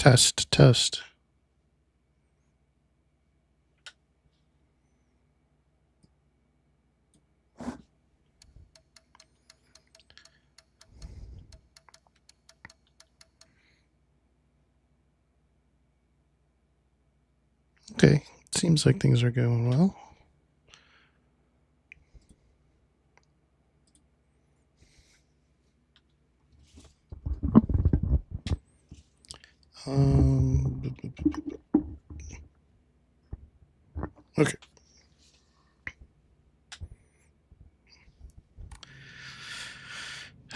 Test, test. Okay, seems like things are going well. Okay.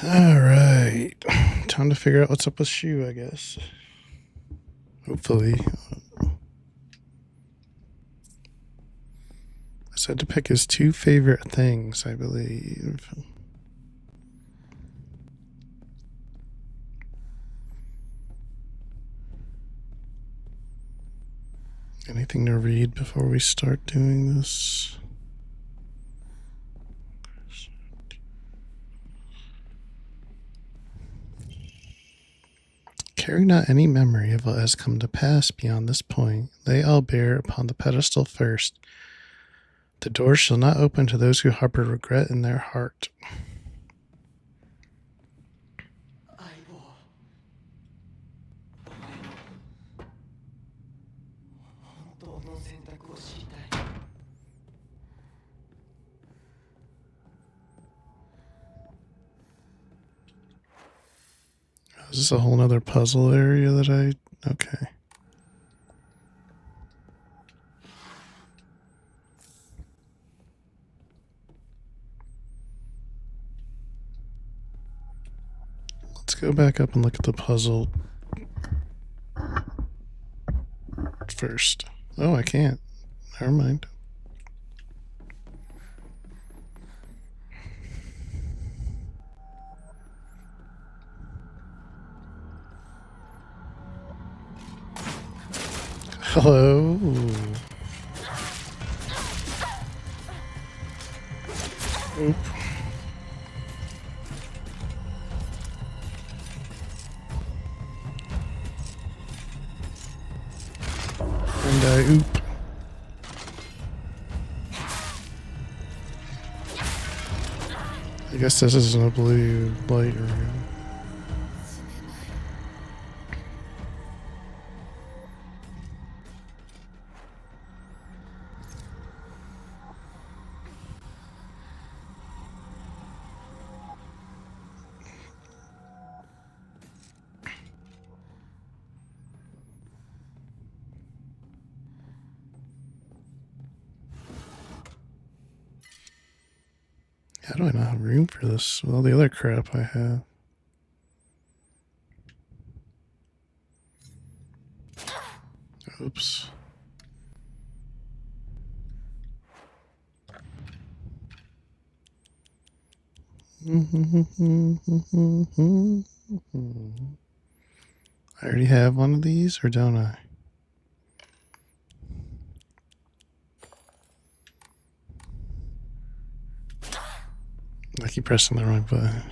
All right. Time to figure out what's up with Shu, I guess. Hopefully. I said to pick his two favorite things, I believe. Anything to read before we start doing this? Carry not any memory of what has come to pass beyond this point. Lay all bare upon the pedestal first. The door shall not open to those who harbor regret in their heart. Is this a whole nother puzzle area that I... Okay. Let's go back up and look at the puzzle first. Oh, I can't. Never mind. Hello. Oop. And I oop. I guess this isn't a blue light room. How do I not have room for this with all the other crap I have? Oops. I already have one of these, or don't I? I keep pressing the wrong button.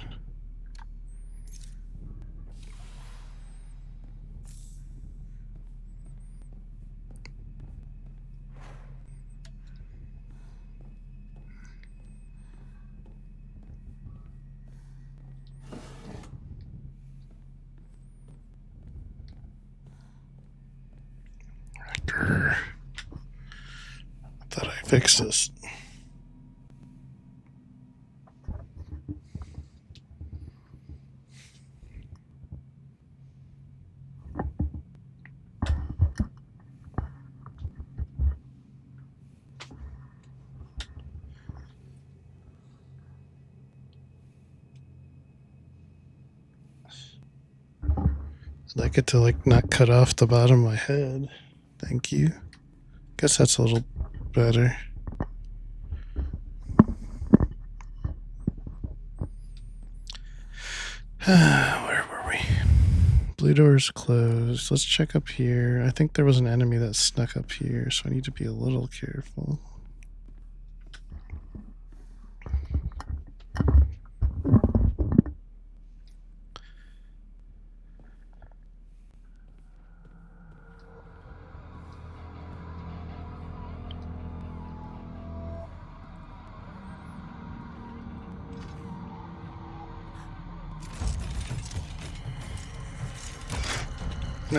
Grr. I thought I fixed this. I'd like it to not cut off the bottom of my head. Thank you. Guess that's a little better. Where were we? Blue door's closed. Let's check up here. I think there was an enemy that snuck up here, so I need to be a little careful.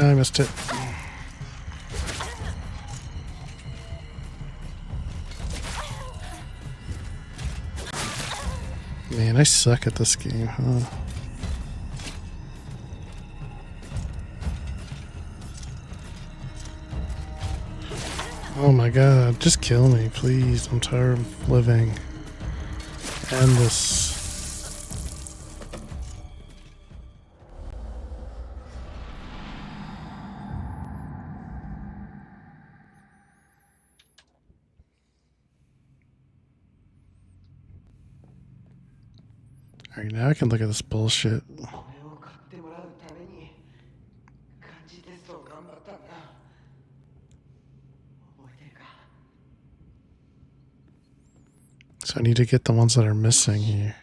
No, I missed it. Man, I suck at this game, huh? Oh my god, just kill me, please. I'm tired of living. End this. Alright, now I can look at this bullshit. So I need to get the ones that are missing here.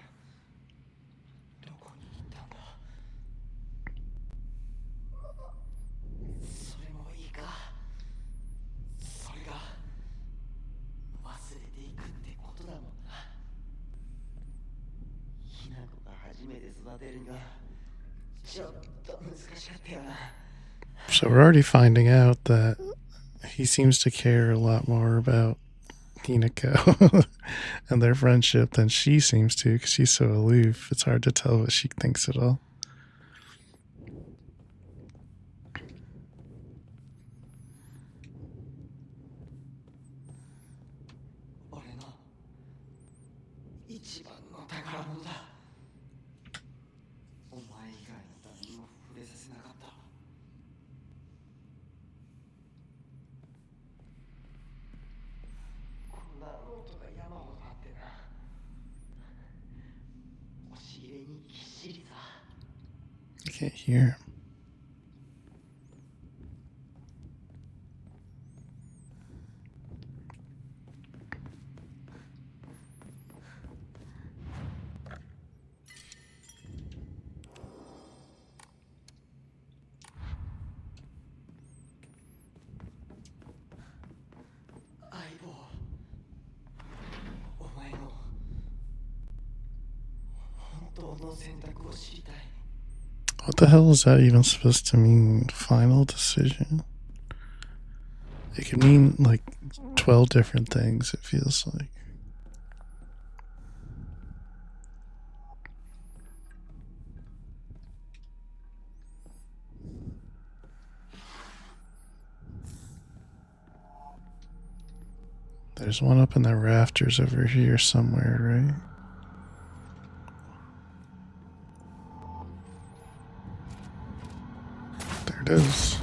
So we're already finding out that he seems to care a lot more about Hinako and their friendship than she seems to, because she's so aloof. It's hard to tell what she thinks at all. I can't hear him. What the hell is that even supposed to mean? Final decision? It could mean like 12 different things, it feels like. There's one up in the rafters over here somewhere, right? There it is.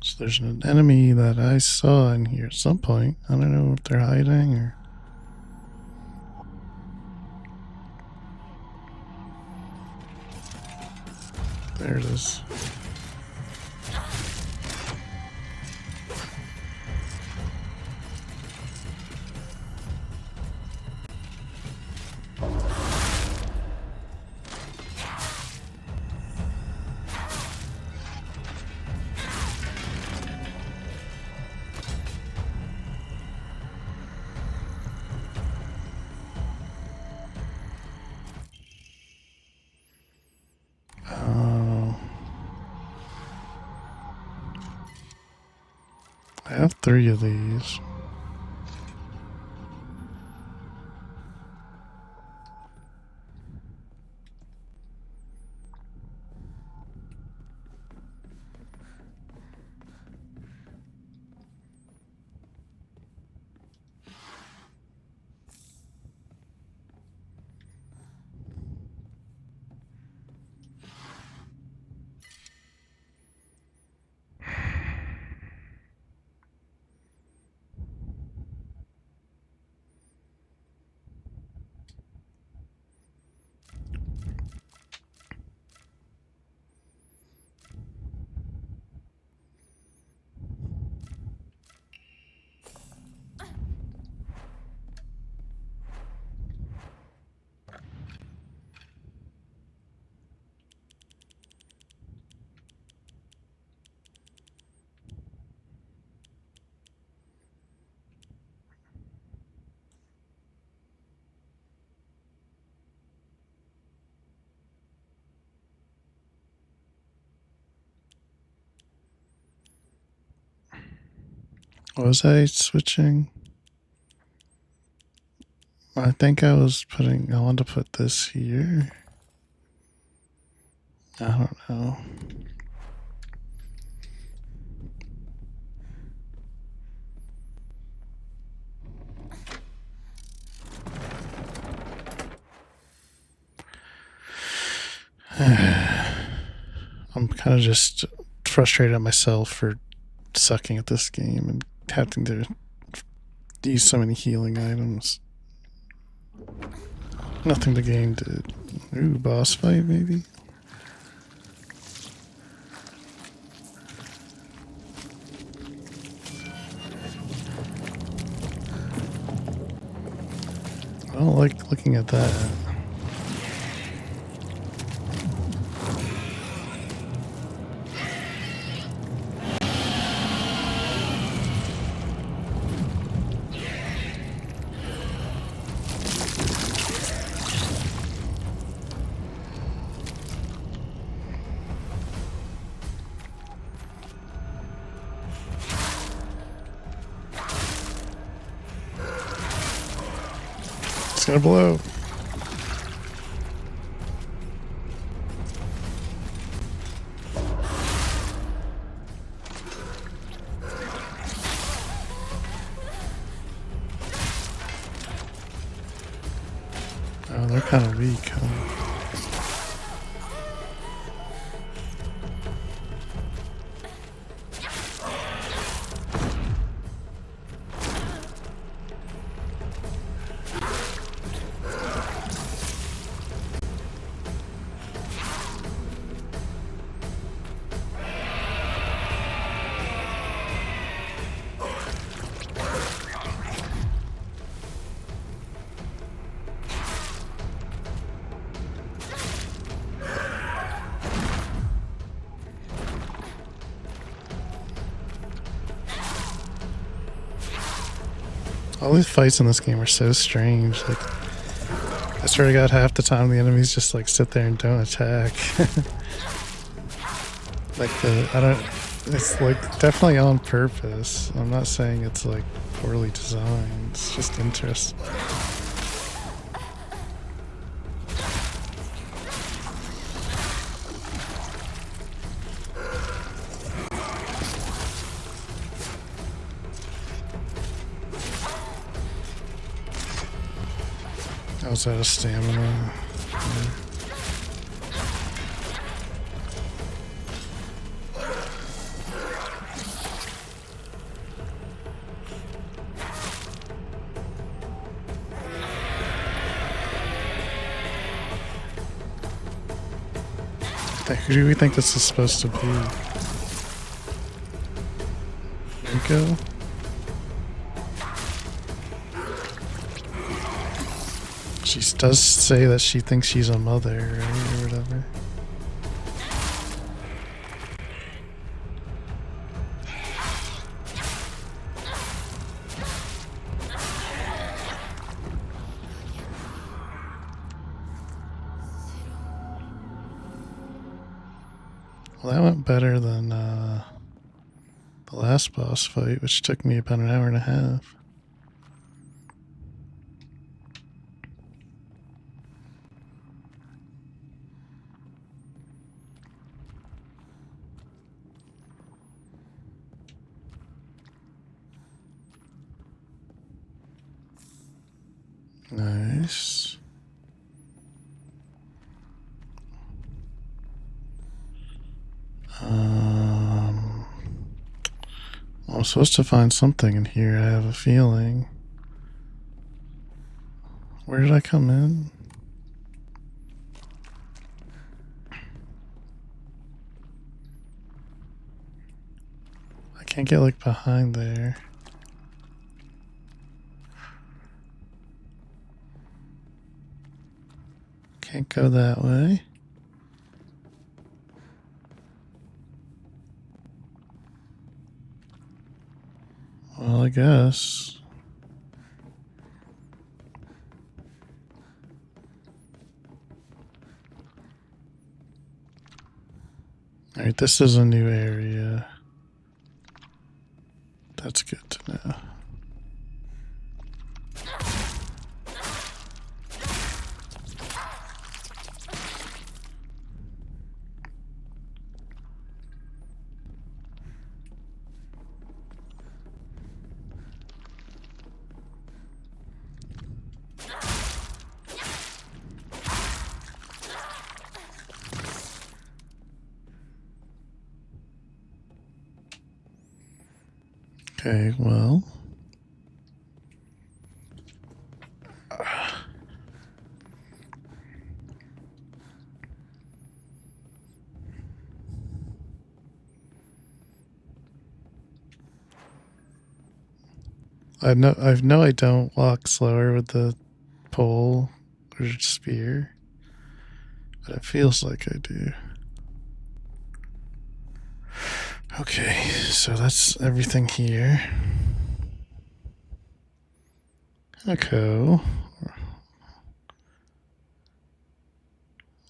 So there's an enemy that I saw in here at some point. I don't know if they're hiding or... There it is. have 3 of these. Was I switching? I think I was putting, I wanted to put this here. I don't know. I'm kind of just frustrated at myself for sucking at this game and having to use so many healing items. Nothing to gain to... Ooh, boss fight maybe? I don't like looking at that. It's gonna blow. Oh, they're kind of weak, huh? All these fights in this game are so strange. Like, I swear to God, half the time the enemies just like sit there and don't attack. Like it's like definitely on purpose. I'm not saying it's like poorly designed. It's just interesting. I was out of stamina. Who do we think this is supposed to be? Rico? She does say that she thinks she's a mother, right? Or whatever. Well, that went better than the last boss fight, which took me about an hour and a half. Nice. I'm supposed to find something in here, I have a feeling. Where did I come in? I can't get like behind there. Can't go that way. Well, I guess. Alright, this is a new area. That's good to know. Okay, well. I know I don't walk slower with the pole or spear, but it feels like I do. Okay, so that's everything here. Echo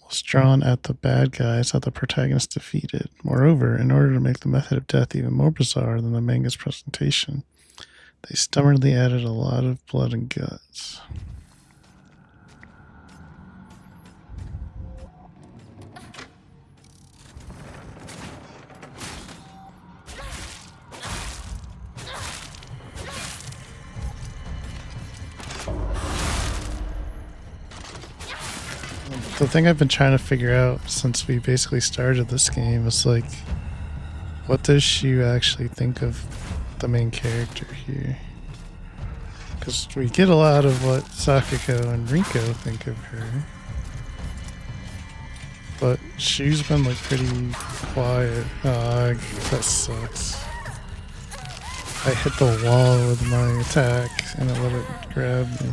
was drawn at the bad guys that the protagonist defeated. Moreover, in order to make the method of death even more bizarre than the manga's presentation, they stubbornly added a lot of blood and guts. The thing I've been trying to figure out since we basically started this game is like, what does Shu actually think of the main character here? Because we get a lot of what Sakako and Rinko think of her, but Shu's been like pretty quiet. That sucks. I hit the wall with my attack and it let it grab me.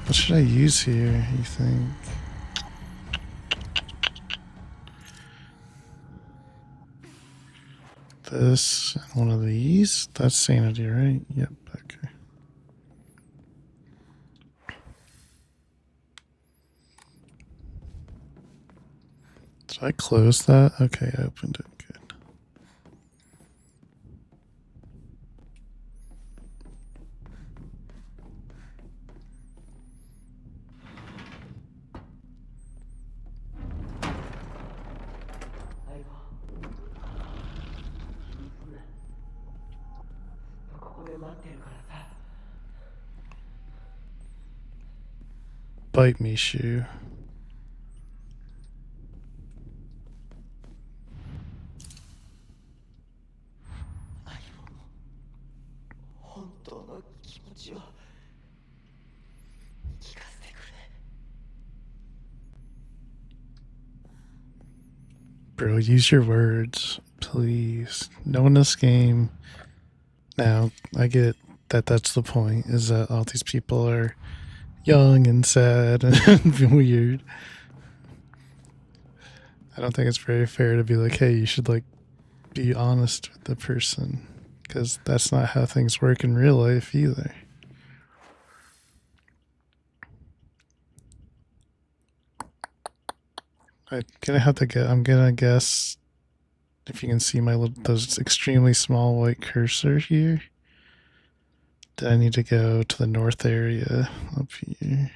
What should I use here, you think? This and one of these? That's sanity, right? Yep, okay. Did I close that? Okay, I opened it. Good. Bite me, Shu. Bro, use your words, please. No one in this game. Now, I get that that's the point, is that all these people are young and sad and weird. I don't think it's very fair to be like, hey, you should like be honest with the person, because that's not how things work in real life either. I'm gonna have to get. I'm gonna guess if you can see my little, those extremely small white cursor here. That I need to go to the north area up here.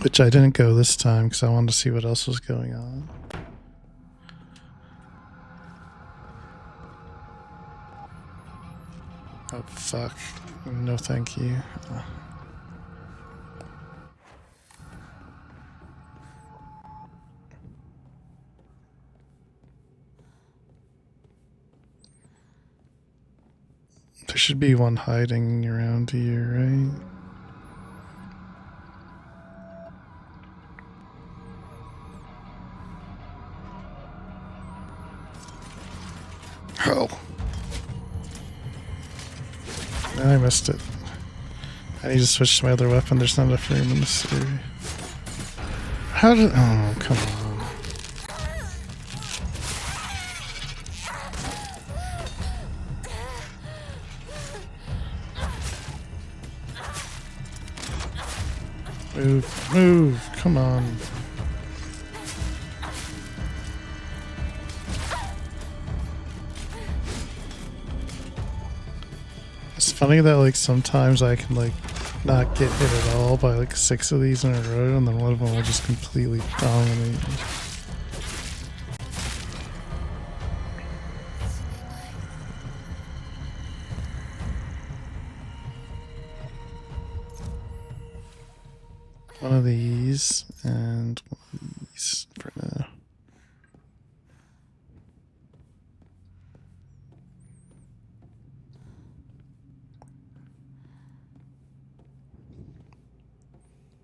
Which I didn't go this time because I wanted to see what else was going on. Oh, fuck. No, thank you. There should be one hiding around here, right? Oh. I missed it. I need to switch to my other weapon. There's not enough room in this area. How did... Oh, come on. Move, move, come on. It's funny that like sometimes I can like not get hit at all by like 6 of these in a row and then one of them will just completely dominate me. One of these and one of these for now.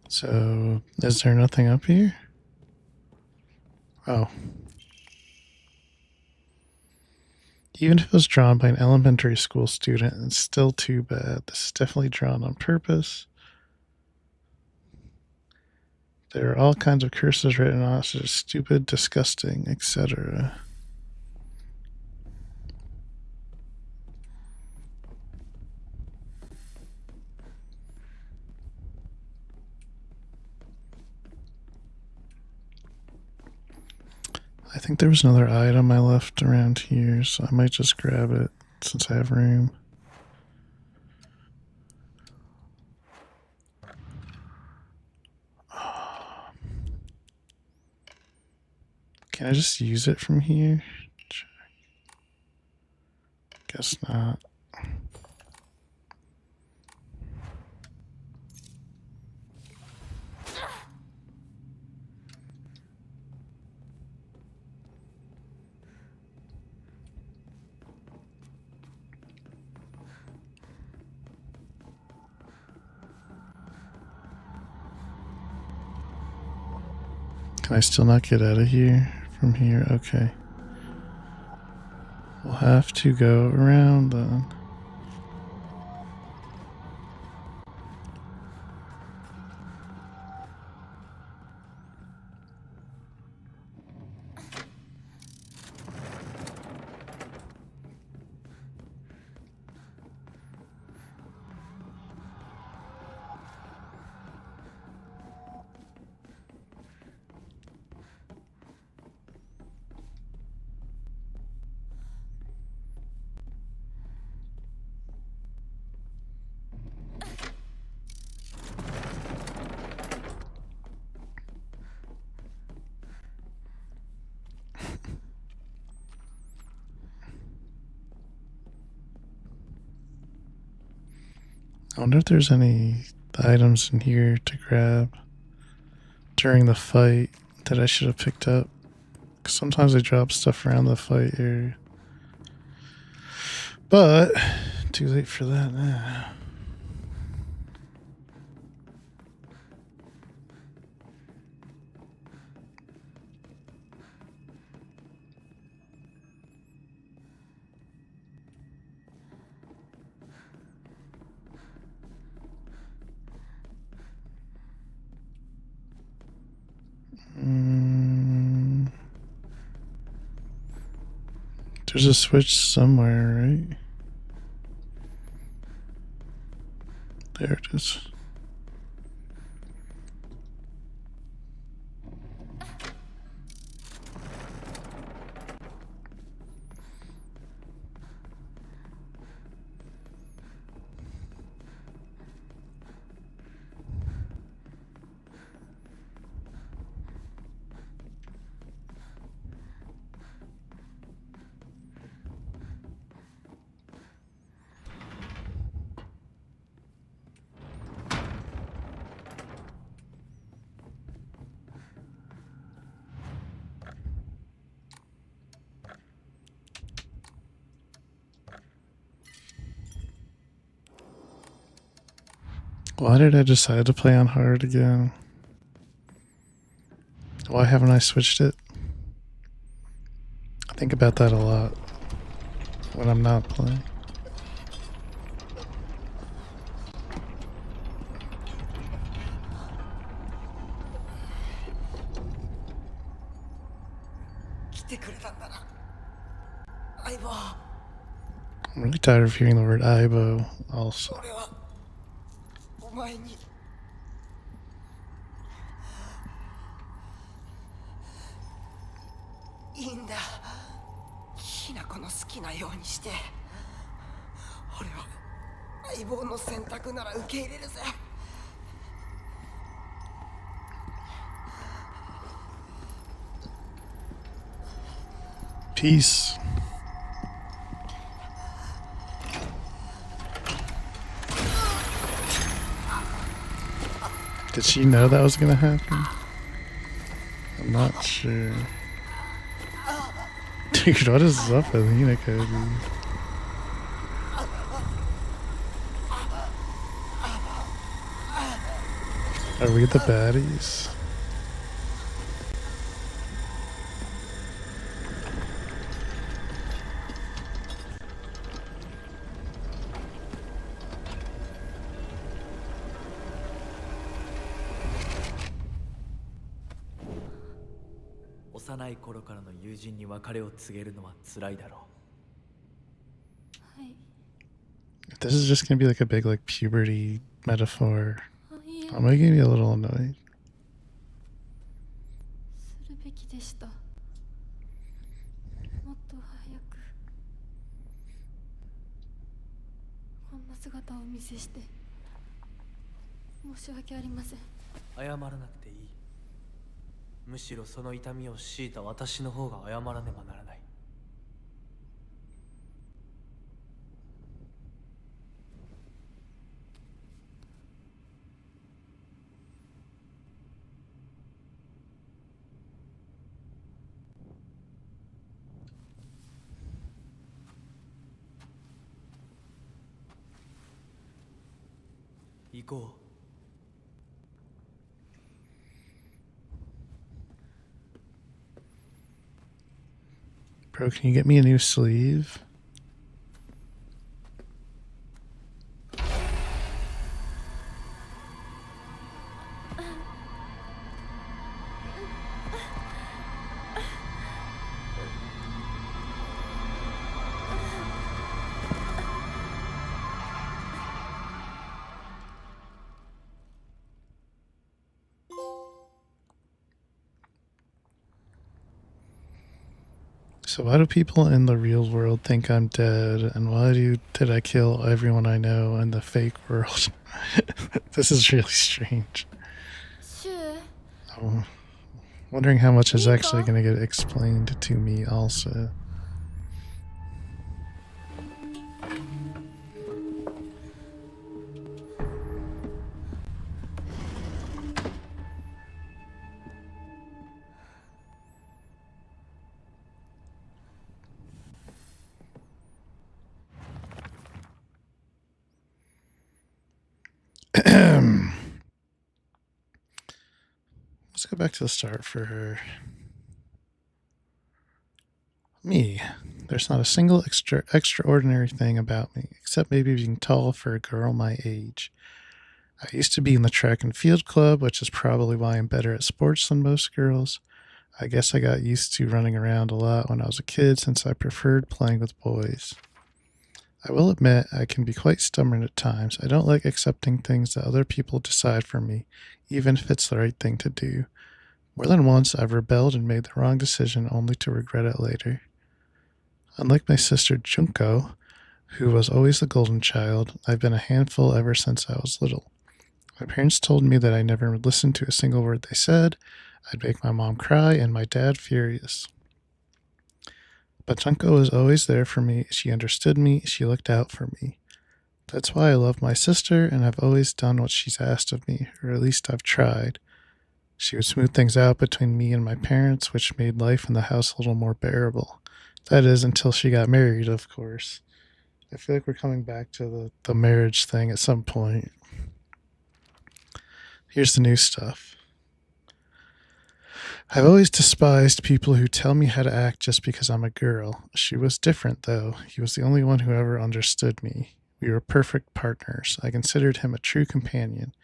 So, is there nothing up here? Oh. Even if it was drawn by an elementary school student, it's still too bad. This is definitely drawn on purpose. There are all kinds of curses written on it, such as stupid, disgusting, etc. I think there was another item I left around here, so I might just grab it since I have room. Can I just use it from here? Guess not. Can I still not get out of here from here? Okay. We'll have to go around then. I wonder if there's any items in here to grab during the fight that I should have picked up. 'Cause sometimes I drop stuff around the fight area. But, too late for that now. There's a switch somewhere, right? There it is. Why did I decide to play on hard again? Why haven't I switched it? I think about that a lot when I'm not playing. I'm really tired of hearing the word Aibo also. 俺はお前にいいんだ。ひな子の好きなようにして。俺は相棒の選択なら受け入れるぜ。Peace. Did she know that was gonna happen? I'm not sure. Dude, what is up with Hinako, dude? Are we the baddies? If this is just gonna be like a big like puberty metaphor, I'm gonna get a little annoyed. するべきでした。もっと早くこんな姿をお見せして申し訳ありません。謝らなくていい。むしろその痛みを強いた私の方が謝らねばならない。行こう。Bro, can you get me a new sleeve? So why do people in the real world think I'm dead, and why did I kill everyone I know in the fake world? This is really strange. シュウ、 I'm wondering how much is actually going to get explained to me also. Let's go back to the start for her. Me. There's not a single extraordinary thing about me, except maybe being tall for a girl my age. I used to be in the track and field club, which is probably why I'm better at sports than most girls. I guess I got used to running around a lot when I was a kid since I preferred playing with boys. I will admit I can be quite stubborn at times. I don't like accepting things that other people decide for me, even if it's the right thing to do. More than once, I've rebelled and made the wrong decision only to regret it later. Unlike my sister Junko, who was always the golden child, I've been a handful ever since I was little. My parents told me that I never listened to a single word they said. I'd make my mom cry and my dad furious. But Junko was always there for me. She understood me. She looked out for me. That's why I love my sister, and I've always done what she's asked of me, or at least I've tried. She would smooth things out between me and my parents, which made life in the house a little more bearable. That is, until she got married, of course. I feel like we're coming back to the marriage thing at some point. Here's the new stuff. I've always despised people who tell me how to act just because I'm a girl. She was different, though. He was the only one who ever understood me. We were perfect partners. I considered him a true companion.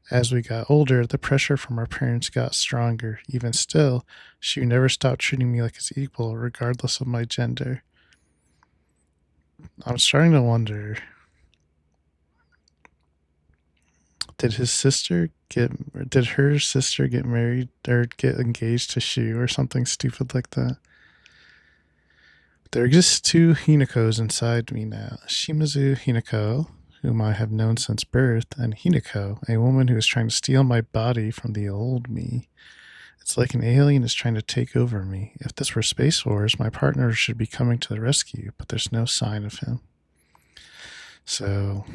As we got older, the pressure from our parents got stronger. Even still, she never stopped treating me like his equal, regardless of my gender. I'm starting to wonder, did her sister get married or get engaged to Shu or something stupid like that? There exist two Hinakos inside me now. Shimazu Hinako, whom I have known since birth, and Hinako, a woman who is trying to steal my body from the old me. It's like an alien is trying to take over me. If this were Space Wars, my partner should be coming to the rescue, but there's no sign of him. So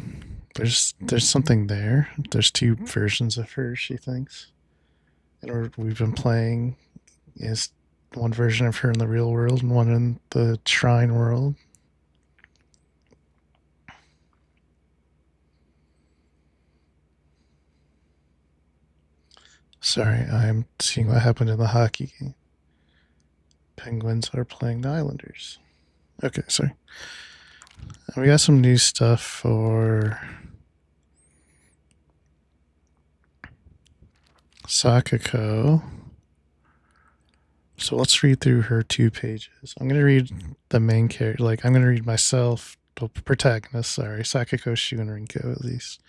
there's something there. There's two versions of her, she thinks. And we've been playing is one version of her in the real world and one in the shrine world. Sorry, I'm seeing what happened in the hockey game. Penguins are playing the Islanders. Okay, sorry. And we got some new stuff for Sakako. So let's read through her 2 pages. I'm going to read the main character. I'm going to read myself, the protagonist, sorry, Sakako, Shu, and Rinko, at least.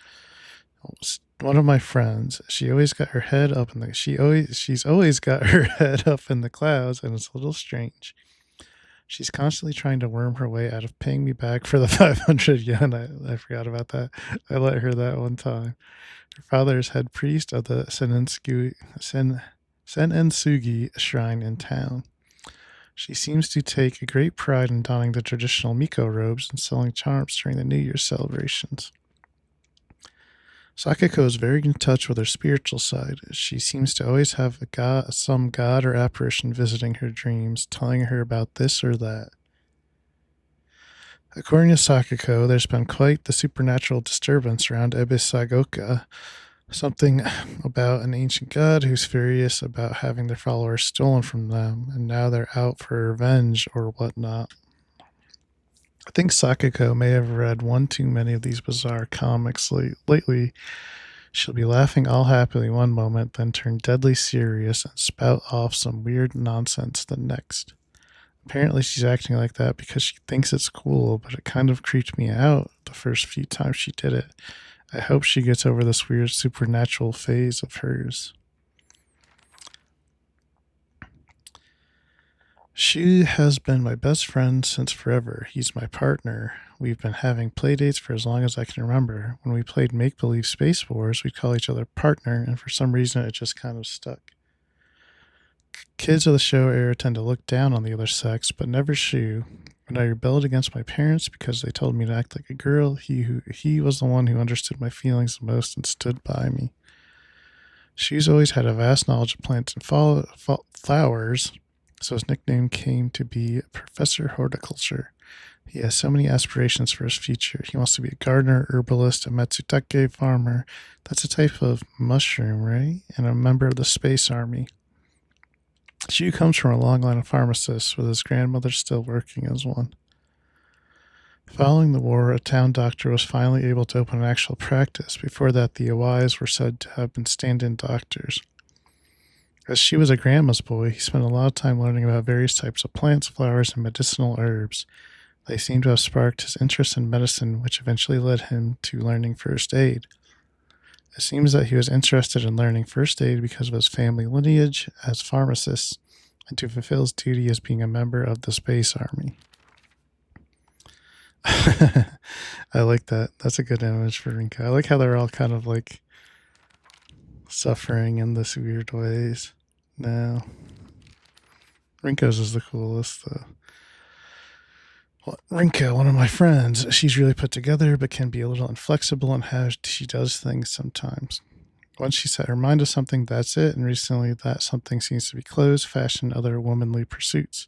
One of my friends, she's always got her head up in the clouds, and it's a little strange. She's constantly trying to worm her way out of paying me back for the 500 yen. I forgot about that. I let her that one time. Her father is head priest of the Senensugi shrine in town. She seems to take a great pride in donning the traditional Miko robes and selling charms during the New Year's celebrations. Sakako is very in touch with her spiritual side. She seems to always have some god or apparition visiting her dreams, telling her about this or that. According to Sakako, there's been quite the supernatural disturbance around Ebisagoka, something about an ancient god who's furious about having their followers stolen from them, and now they're out for revenge or whatnot. I think Sakako may have read one too many of these bizarre comics lately. She'll be laughing all happily one moment, then turn deadly serious and spout off some weird nonsense the next. Apparently she's acting like that because she thinks it's cool, but it kind of creeped me out the first few times she did it. I hope she gets over this weird supernatural phase of hers. She has been my best friend since forever. He's my partner. We've been having playdates for as long as I can remember. When we played Make-Believe Space Wars, we'd call each other partner, and for some reason it just kind of stuck. Kids of the show era tend to look down on the other sex, but never Shu. When I rebelled against my parents because they told me to act like a girl, he was the one who understood my feelings the most and stood by me. Shu's always had a vast knowledge of plants and flowers, so his nickname came to be Professor Horticulture. He has so many aspirations for his future. He wants to be a gardener, herbalist, a Matsutake farmer. That's a type of mushroom, right? And a member of the Space Army. Shu comes from a long line of pharmacists, with his grandmother still working as one. Following the war, a town doctor was finally able to open an actual practice. Before that, the Awais were said to have been stand-in doctors. As Shu was a grandma's boy, he spent a lot of time learning about various types of plants, flowers, and medicinal herbs. They seem to have sparked his interest in medicine, which eventually led him to learning first aid. It seems that he was interested in learning first aid because of his family lineage as pharmacists and to fulfill his duty as being a member of the Space Army. I like that. That's a good image for Rinko. I like how they're all kind of like suffering in this weird ways. No. Rinko's is the coolest, though. Well, Rinko, one of my friends, she's really put together, but can be a little inflexible in how she does things sometimes. Once she set her mind to something, that's it, and recently that something seems to be clothes, fashion, other womanly pursuits.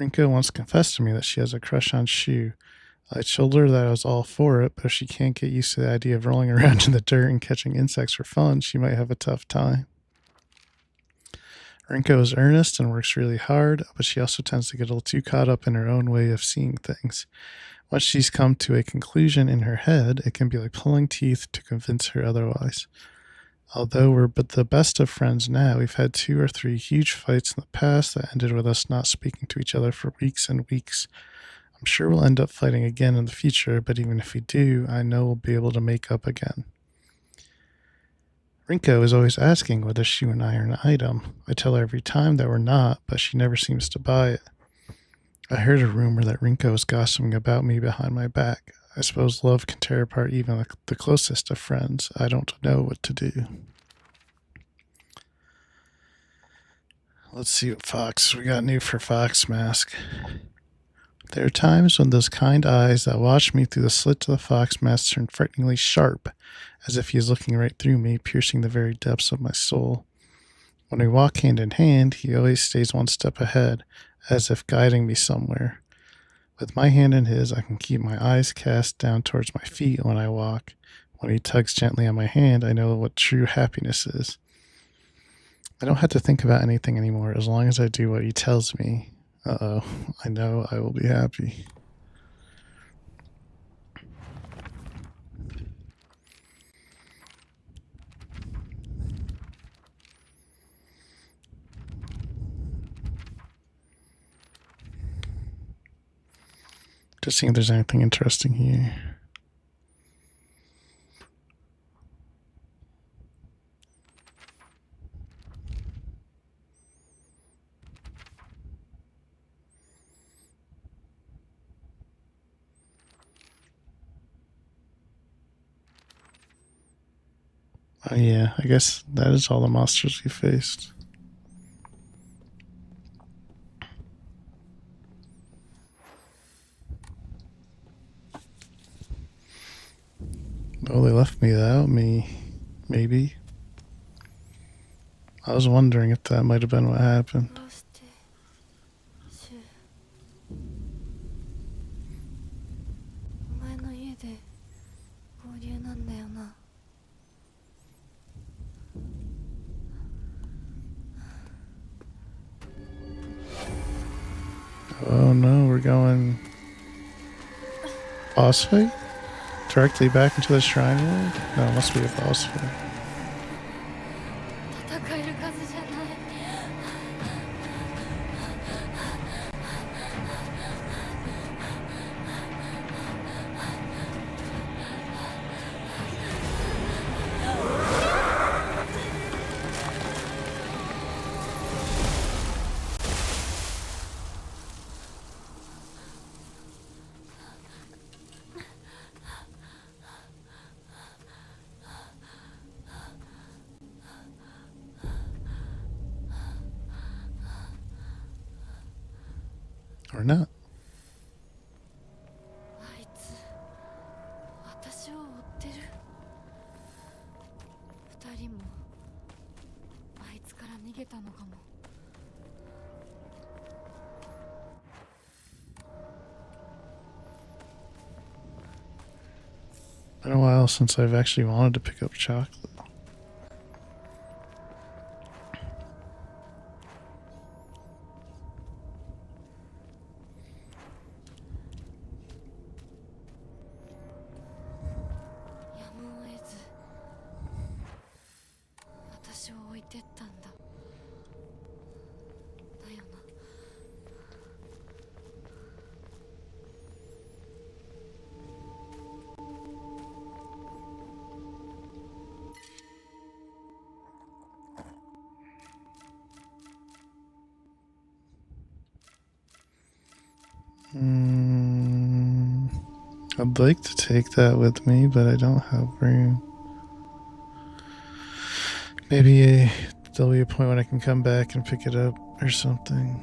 Rinko once confessed to me that she has a crush on Shu. I told her that I was all for it, but if she can't get used to the idea of rolling around in the dirt and catching insects for fun, she might have a tough time. Rinko is earnest and works really hard, but she also tends to get a little too caught up in her own way of seeing things. Once she's come to a conclusion in her head, it can be like pulling teeth to convince her otherwise. Although we're but the best of friends now, we've had 2 or 3 huge fights in the past that ended with us not speaking to each other for weeks and weeks. I'm sure we'll end up fighting again in the future, but even if we do, I know we'll be able to make up again. Rinko is always asking whether Shu and I are an item. I tell her every time that we're not, but she never seems to buy it. I heard a rumor that Rinko is gossiping about me behind my back. I suppose love can tear apart even the closest of friends. I don't know what to do. Let's see what Fox we got new for Fox Mask. There are times when those kind eyes that watch me through the slit to the fox mask turn frighteningly sharp, as if he is looking right through me, piercing the very depths of my soul. When we walk hand in hand, he always stays one step ahead, as if guiding me somewhere. With my hand in his, I can keep my eyes cast down towards my feet when I walk. When he tugs gently on my hand, I know what true happiness is. I don't have to think about anything anymore as long as I do what he tells me. Uh-oh, I know I will be happy. Just seeing if there's anything interesting here. Oh yeah, I guess that is all the monsters we faced. Oh, they left me without me. Maybe. I was wondering if that might have been what happened. どうしてシュウお前の家で合流なんだよな。 Oh no, we're going boss fight? Directly back into the shrine world? No, it must be a boss fight. 戦える数じゃない。 Or not. あいつ私を追ってる。二人もあいつから逃げたのかも。 Been a while since I've actually wanted to pick up chocolate. I'd like to take that with me, but I don't have room. Maybe there'll be a point when I can come back and pick it up or something.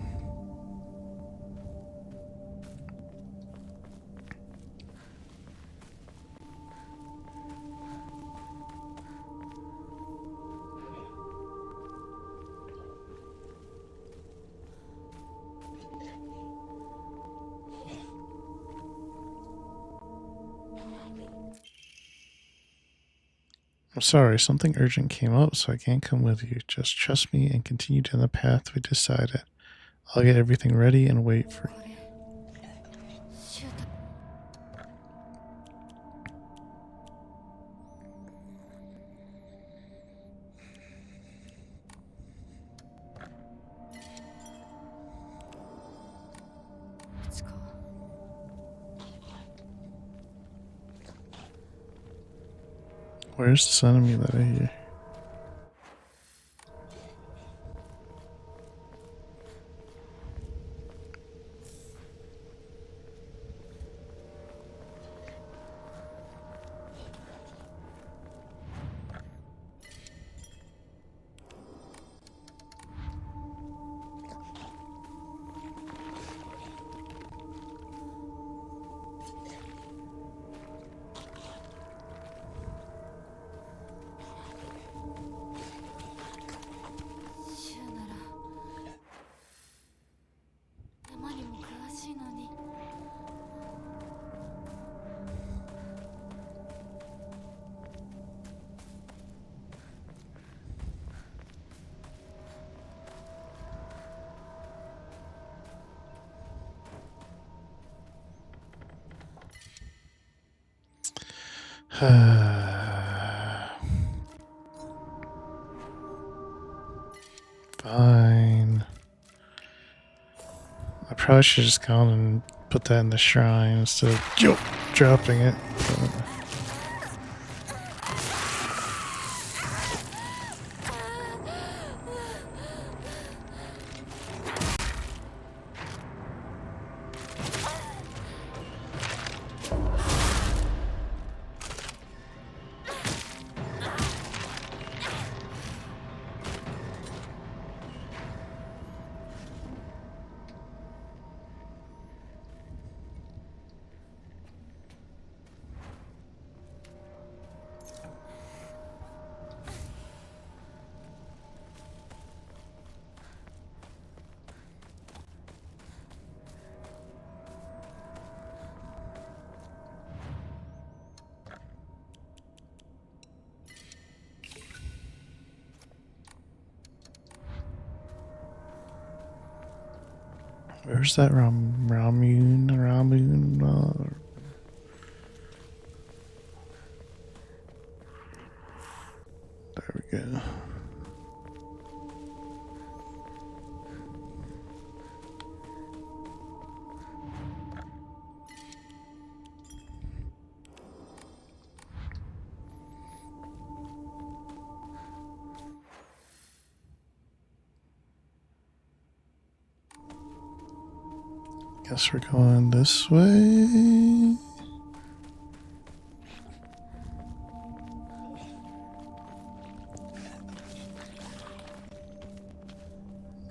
I'm sorry, something urgent came up, so I can't come with you. Just trust me and continue down the path we decided. I'll get everything ready and wait for こ you. れシュータ市川 Where's this enemy that I hear? Fine. I probably should have just gone and put that in the shrine instead of dropping it. But where's that Ramun? There we go. Guess we're going this way.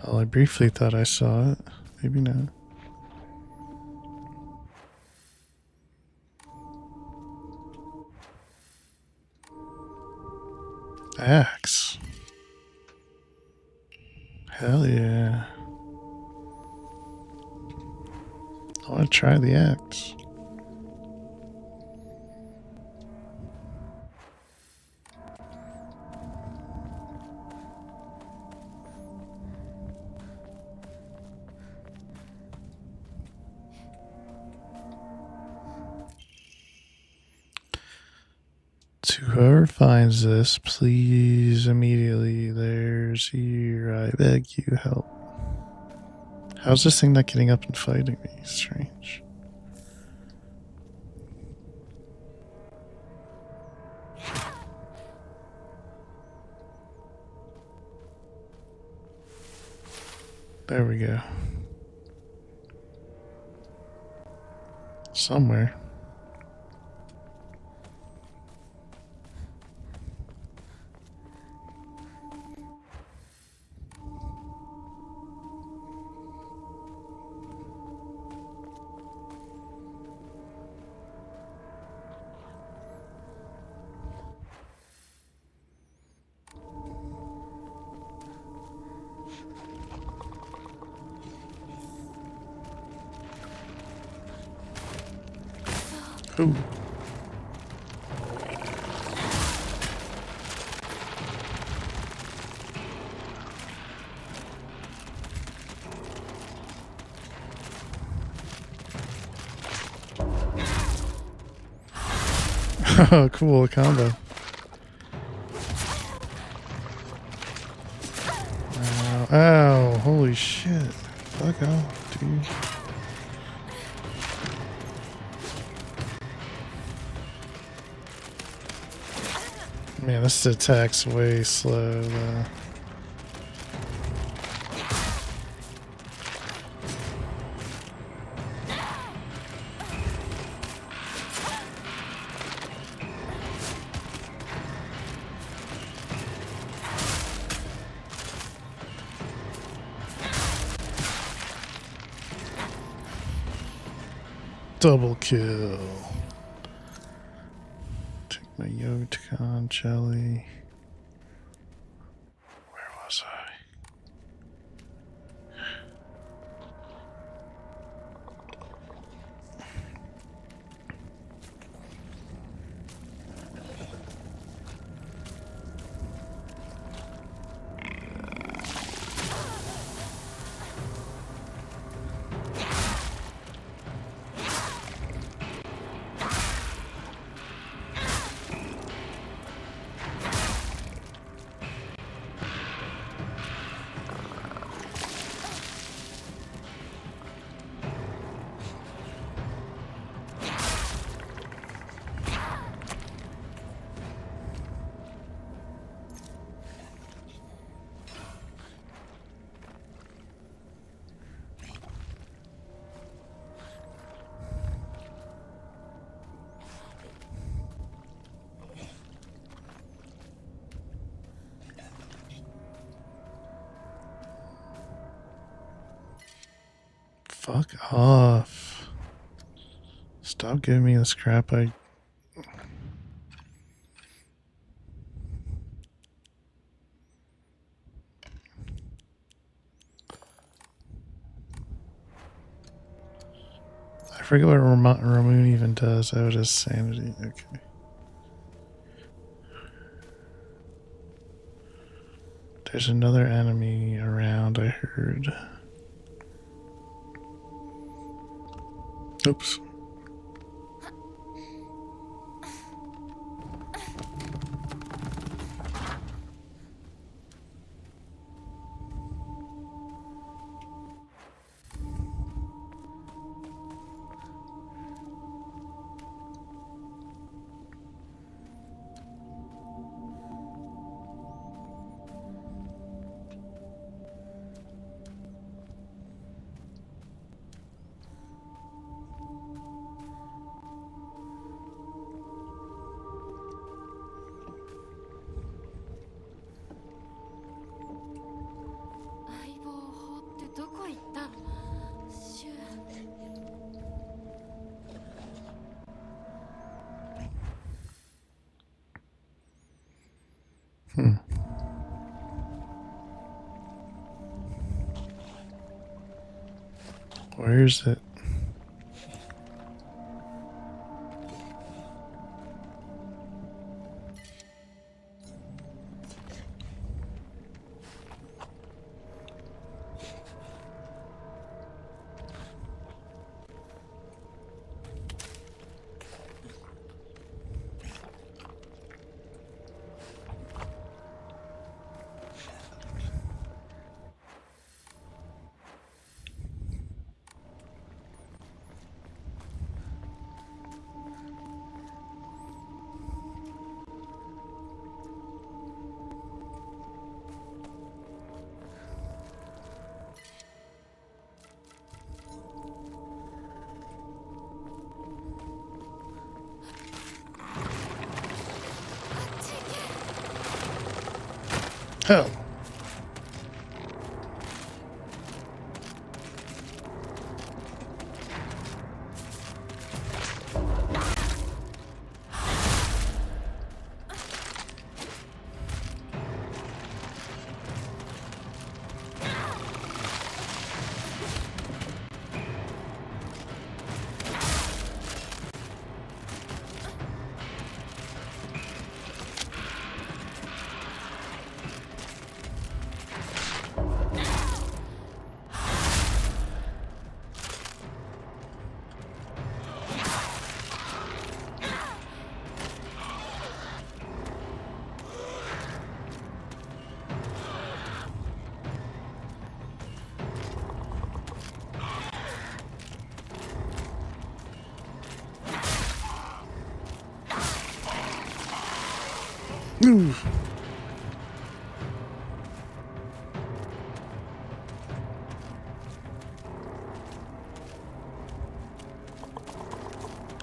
Well, I briefly thought I saw it. Maybe not. Axe. Hell yeah. I want to try the axe. To whoever finds this, please immediately. There's here. I beg you, help. How's this thing not getting up and fighting me? Strange. There we go. Somewhere. Ooh. Cool combo. Ow, ow, holy shit. Fuck off, dude. Man, this attack's way slow though. Double kill. Take my Yoticon jelly. Where was I? Fuck off. Stop giving me this crap. I forget what Ramoon even does. Oh, it is sanity. Okay. There's another enemy around, I heard. Oops. Where is it? Oh. Ooh.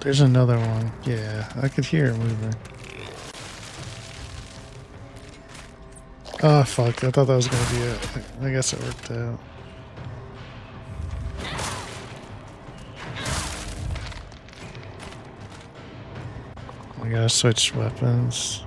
There's another one. Yeah, I could hear it moving. Oh, fuck. I thought that was going to be it. I guess it worked out. I gotta switch weapons.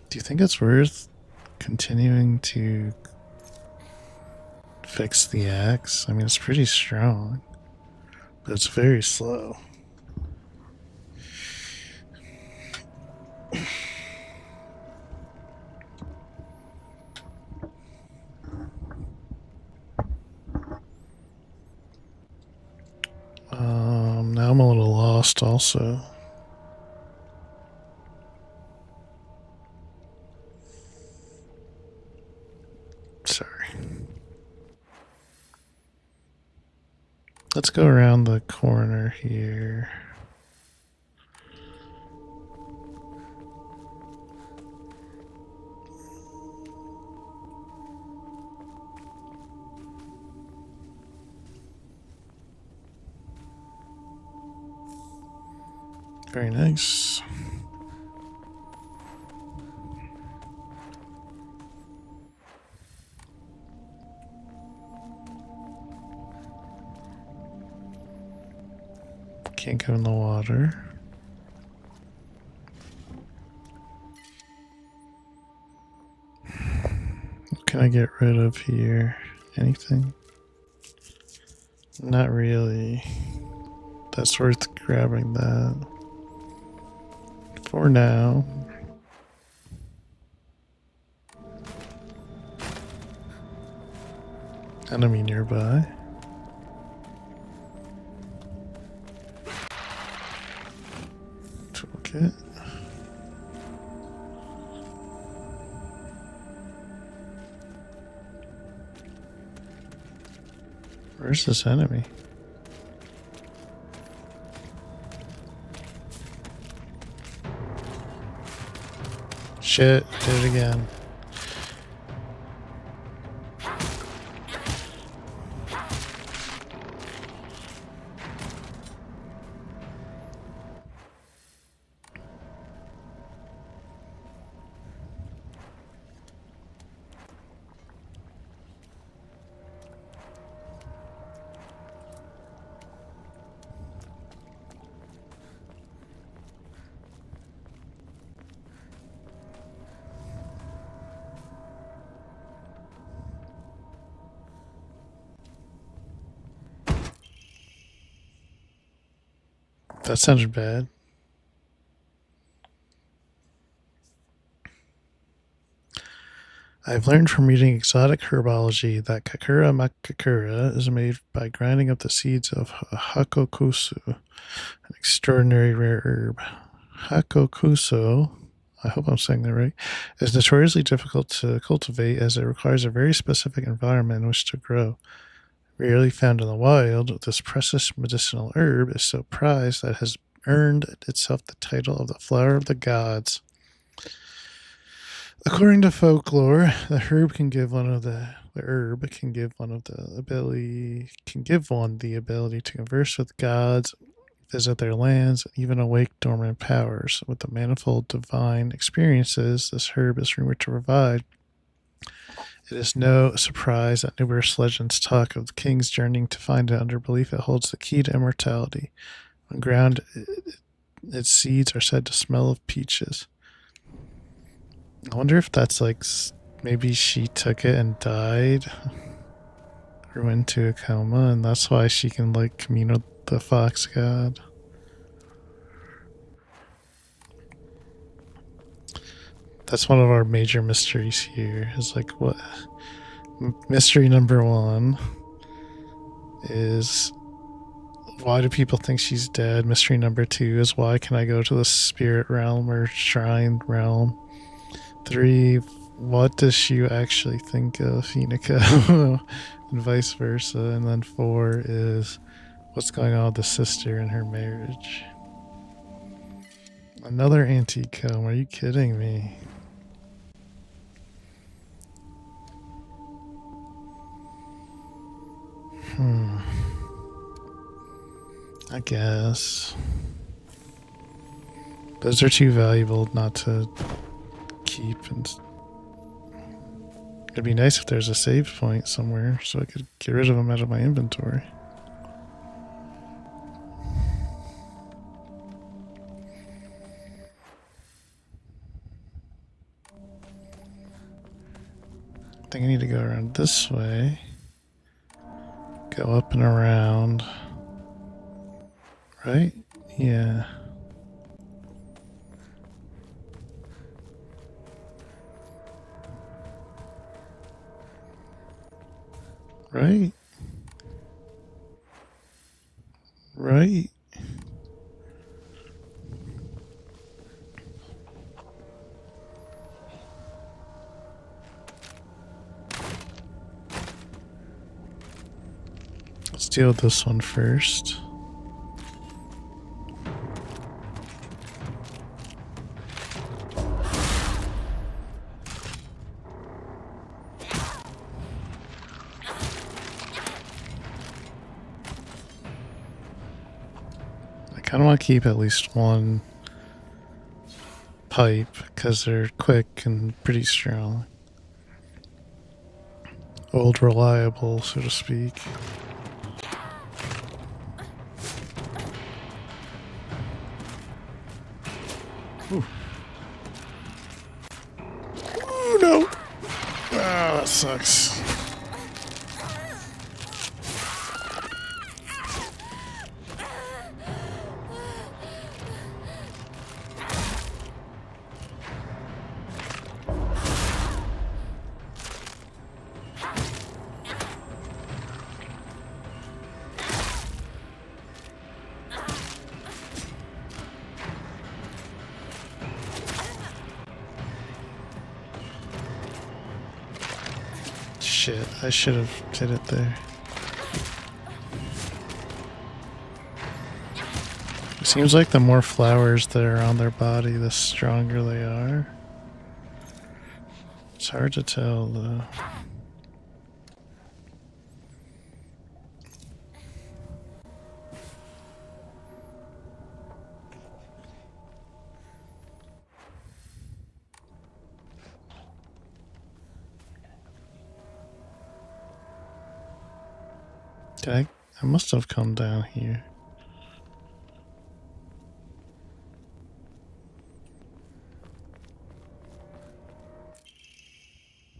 Do you think it's worth continuing to fix the axe? I mean, it's pretty strong, but it's very slow. Now I'm a little lost also. Sorry. Let's go around the corner here. Very nice. Can't go in the water. What can I get rid of here? Anything? Not really. That's worth grabbing that. For now. Enemy nearby. Toolkit. Where's this enemy? Shit, did it again. That sounded bad. I've learned from reading exotic herbology that Kakura makakura is made by grinding up the seeds of hakokusu, an extraordinary rare herb. Hakokusu, I hope I'm saying that right, is notoriously difficult to cultivate as it requires a very specific environment in which to grow. Rarely found in the wild, this precious medicinal herb is so prized that it has earned itself the title of the flower of the gods. According to folklore, the herb can give one the ability to converse with gods, visit their lands, and even awake dormant powers. With the manifold divine experiences this herb is rumored to provide, it is no surprise that numerous legends talk of the kings journeying to find it under belief it holds the key to immortality. On ground, its seeds are said to smell of peaches. I wonder if that's like maybe she took it and died or went into a coma, and that's why she can like commune with the fox god. That's one of our major mysteries here. Is like what mystery number one. is why do people think she's dead? Mystery number 2 is why can I go to the spirit realm or shrine realm? 3, what does she actually think of Hinako? And vice versa. And then 4 is what's going on with the sister and her marriage. Another antique comb, are you kidding me? I guess. Those are too valuable not to keep, and it'd be nice if there's a save point somewhere so I could get rid of them out of my inventory. I think I need to go around this way. Go up and around. Right? Yeah. Right? Right? Let's deal with this one first. I kind of want to keep at least one pipe because they're quick and pretty strong. Old reliable, so to speak. Ooh. Oh no! Ah, that sucks. Shit, I should have hit it there. It seems like the more flowers that are on their body, the stronger they are. It's hard to tell though. I must have come down here.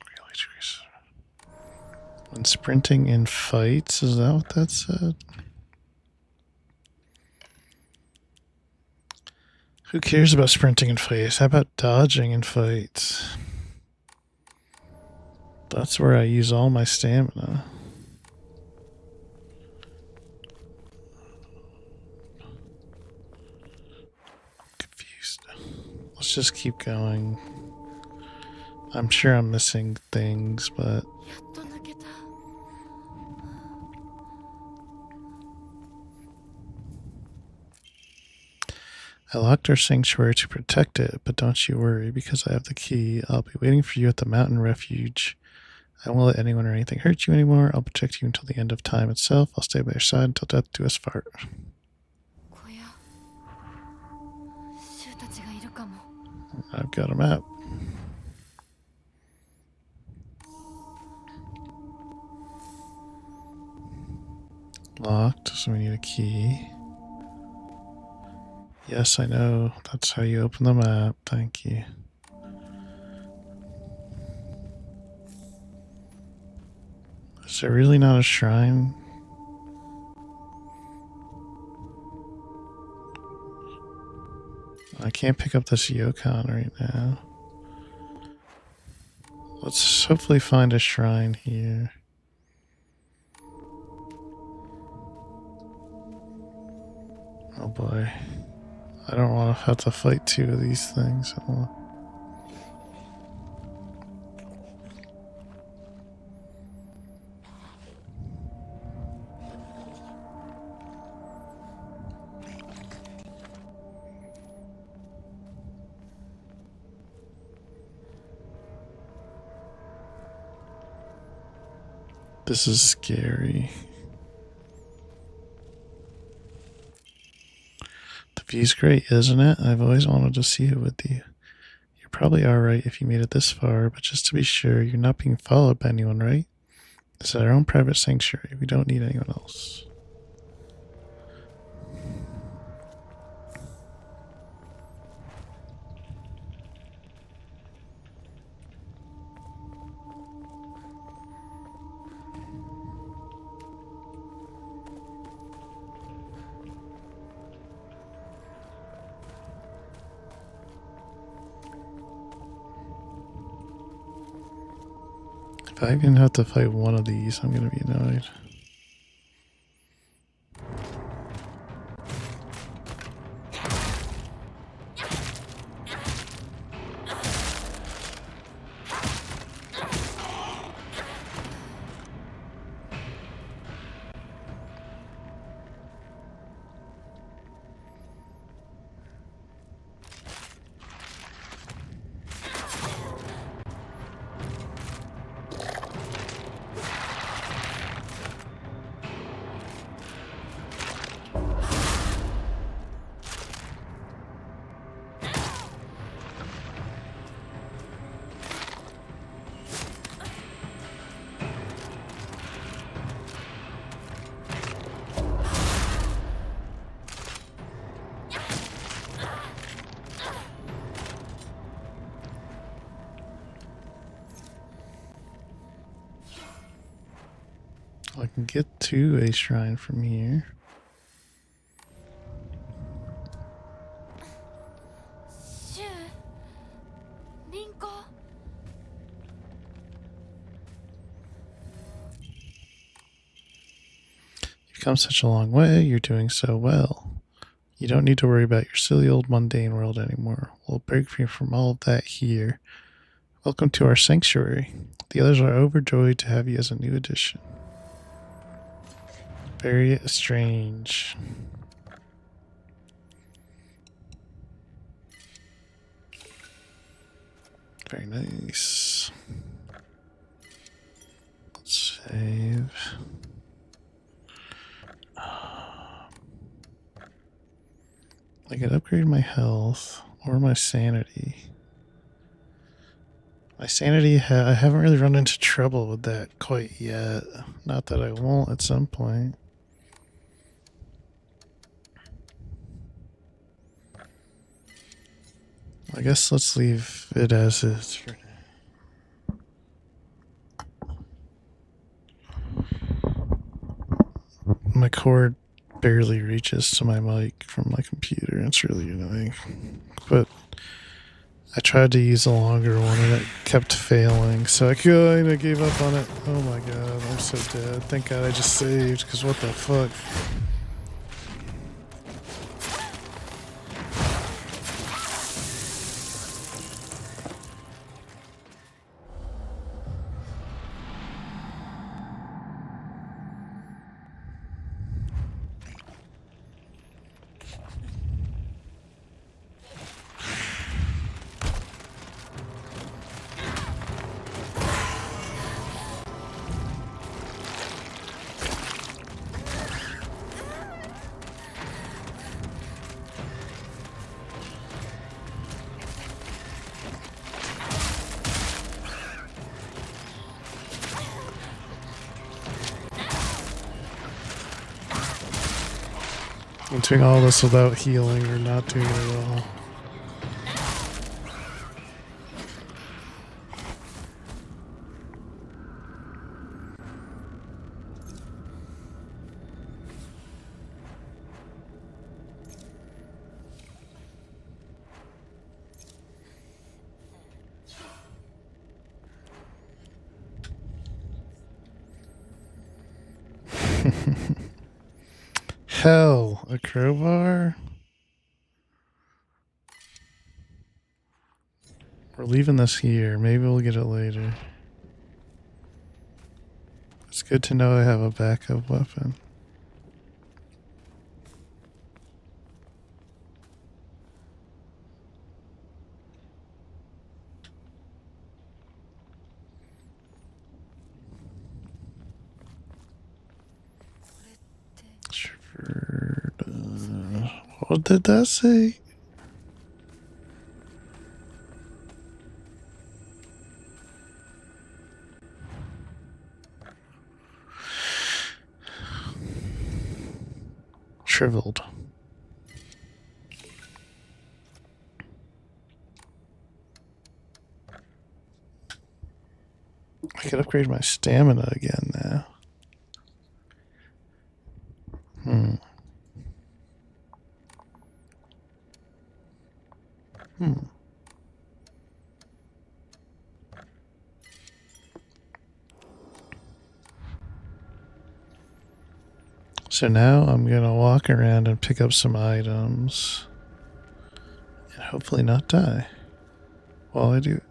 Really, Teresa? When sprinting in fights, is that what that said? Who cares about sprinting in fights? How about dodging in fights? That's where I use all my stamina. Let's just keep going. I'm sure I'm missing things, but I locked our sanctuary to protect it, but don't you worry, because I have the key. I'll be waiting for you at the mountain refuge. I won't let anyone or anything hurt you anymore. I'll protect you until the end of time itself. I'll stay by your side until death do us part. I've got a map. Locked, so we need a key. Yes, I know. That's how you open the map. Thank you. Is there really not a shrine? I can't pick up this Yokon right now. Let's hopefully find a shrine here. Oh boy. I don't want to have to fight two of these things. This is scary. The view's great, isn't it? I've always wanted to see it with you. You're probably alright if you made it this far, but just to be sure, you're not being followed by anyone, right? This is our own private sanctuary. We don't need anyone else. If I even have to fight one of these, I'm gonna be annoyed. I can get to a shrine from here. Shu, Rinko. You've come such a long way. You're doing so well. You don't need to worry about your silly old mundane world anymore. We'll break free from all of that here. Welcome to our sanctuary. The others are overjoyed to have you as a new addition. Very strange. Very nice. Let's save. I could upgrade my health or my sanity. My sanity, I haven't really run into trouble with that quite yet. Not that I won't at some point. I guess let's leave it as is for now. My cord barely reaches to my mic from my computer. It's really annoying. But I tried to use a longer one and it kept failing. So I kind of gave up on it. Oh my god, I'm so dead. Thank god I just saved, because what the fuck. I'm doing all this without healing or not doing it at all. Hell. a crowbar. We're leaving this here. Maybe we'll get it later. It's good to know I have a backup weapon. What did that say? Shriveled. I could upgrade my stamina again now. So now I'm gonna walk around and pick up some items and hopefully not die while I do.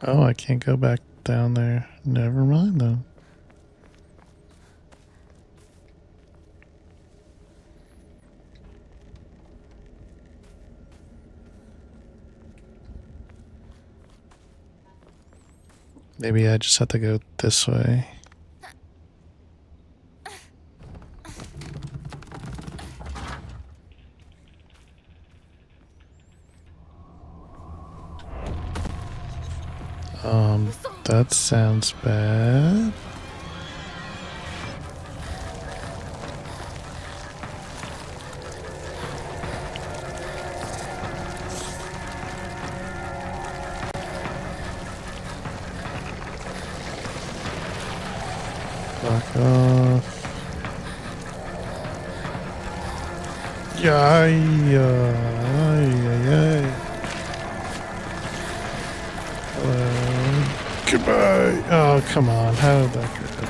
Oh, I can't go back down there. Never mind then. Maybe I just have to go this way. That sounds bad. Fuck off. Yay. Hello. Goodbye. Oh, come on. How did that get him?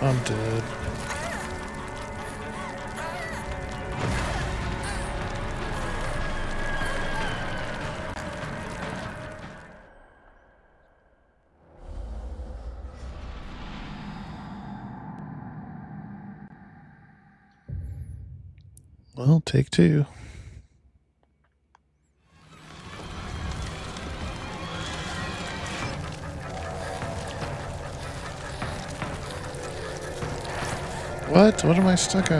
I'm dead. Well, take two. What? What am I stuck on?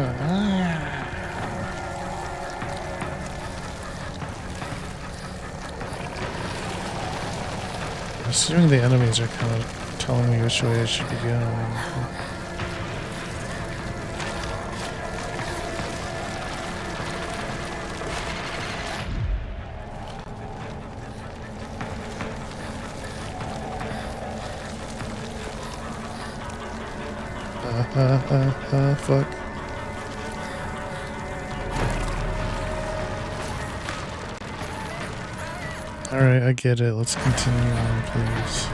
I'm assuming the enemies are kind of telling me which way I should be going. Fuck. Alright, I get it. Let's continue on, please.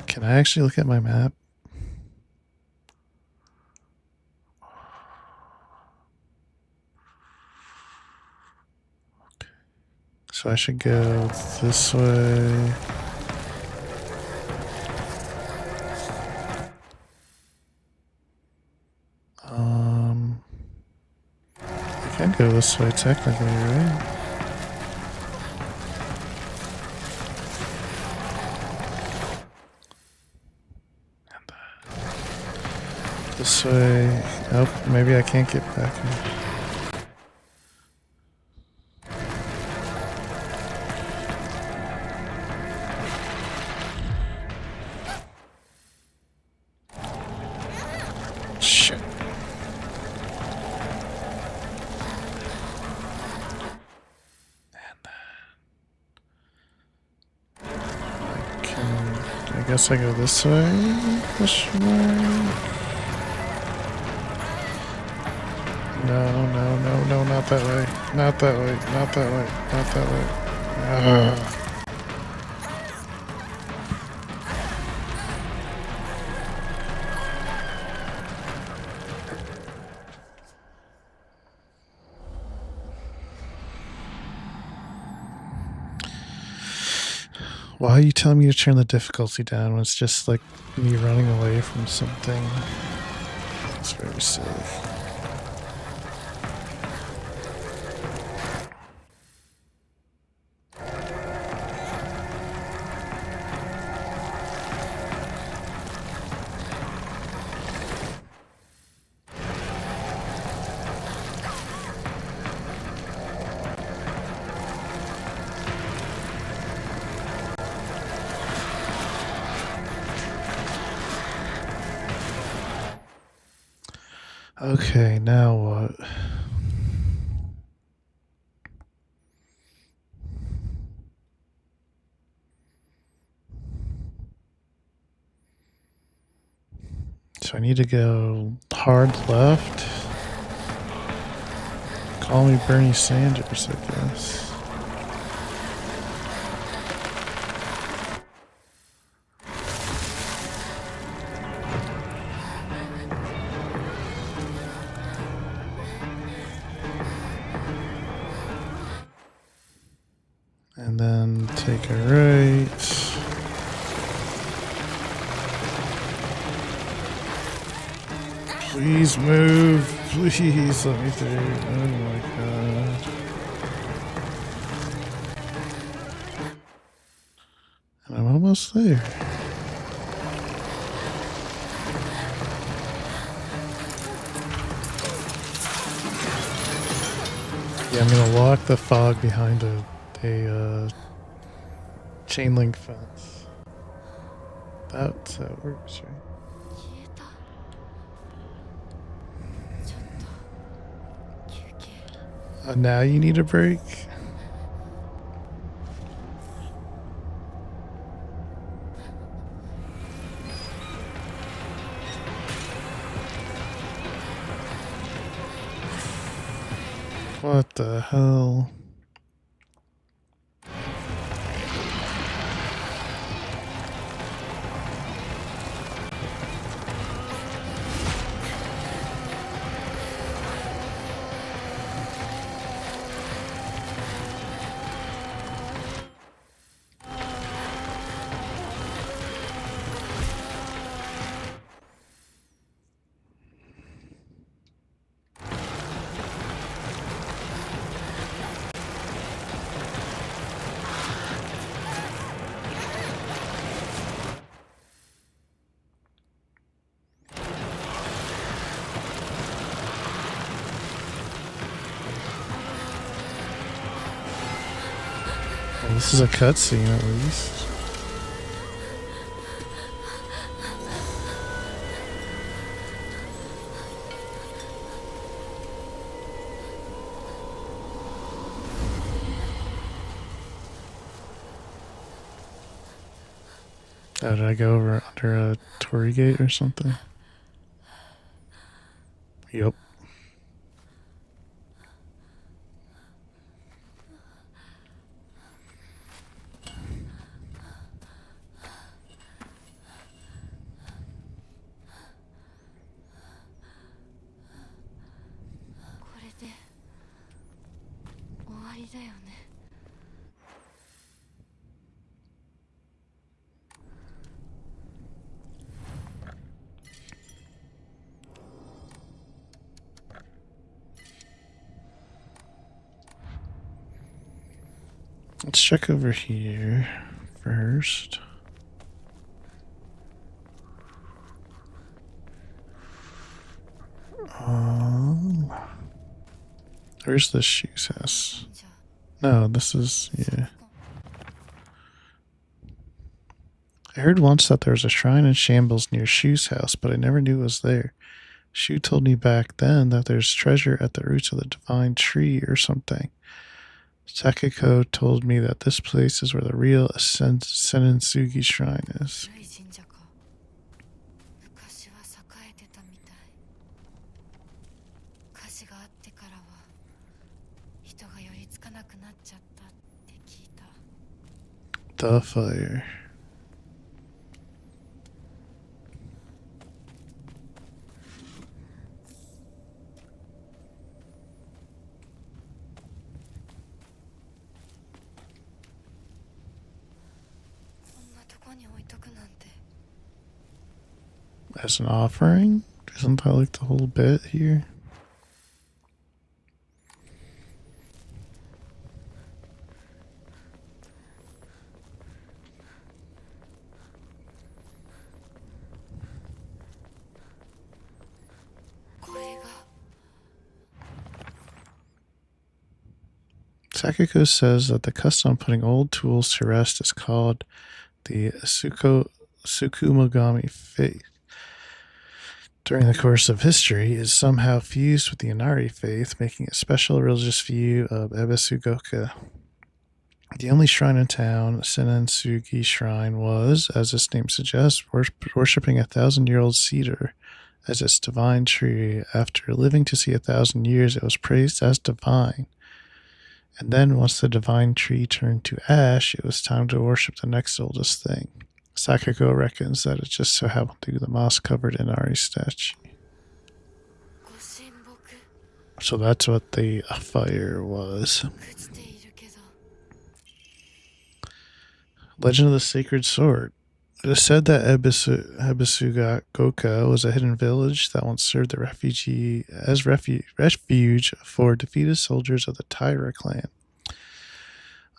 Can I actually look at my map? So I should go this way. I can go this way technically, right? This way. Nope, maybe I can't get back here. Shit. I guess I go this way? Question mark? No, not that way. Not that way, not that way, not that way. Ugh. Why are you telling me to turn the difficulty down when it's just like me running away from something? It's very silly. Okay, now what? So I need to go hard left. Call me Bernie Sanders, I guess. And then take a right. Please move. Please let me through. Oh my god. And I'm almost there. Yeah, I'm gonna lock the fog behind a chain link fence. That's how it works, right? 消えた。ちょっと休憩。 Now you need a break? What the hell? Well, this is a cutscene at least. Oh, did I go over under a Torii gate or something? Yep. Let's check over here first. Where's the shoes house? No, this is, yeah. I heard once that there was a shrine in shambles near Shoe's house, but I never knew it was there. Shu told me back then that there's treasure at the roots of the divine tree or something. Sakiko told me that this place is where the real Senensugi shrine is. 古い神社か。昔は栄えてたみたい。火事があってからは人が寄りつかなくなっちゃったって聞いた。 The fire. こんなとこに置いとくなんて。 As an offering? Isn't that like the whole bit here? Sakiko says that the custom of putting old tools to rest is called the Sukumogami faith. During the course of history, is somehow fused with the Inari faith, making a special religious view of Ebisu-goka. The only shrine in town, Senensugi Shrine, was, as its name suggests, worshipping a 1,000-year-old cedar as its divine tree. After living to see 1,000 years, it was praised as divine. And then, once the divine tree turned to ash, it was time to worship the next oldest thing. Sakiko reckons that it just so happened to be the moss-covered Inari statue. So that's what the fire was. Legend of the Sacred Sword. It is said that Ebisu-goka was a hidden village that once served the refuge for defeated soldiers of the Taira clan.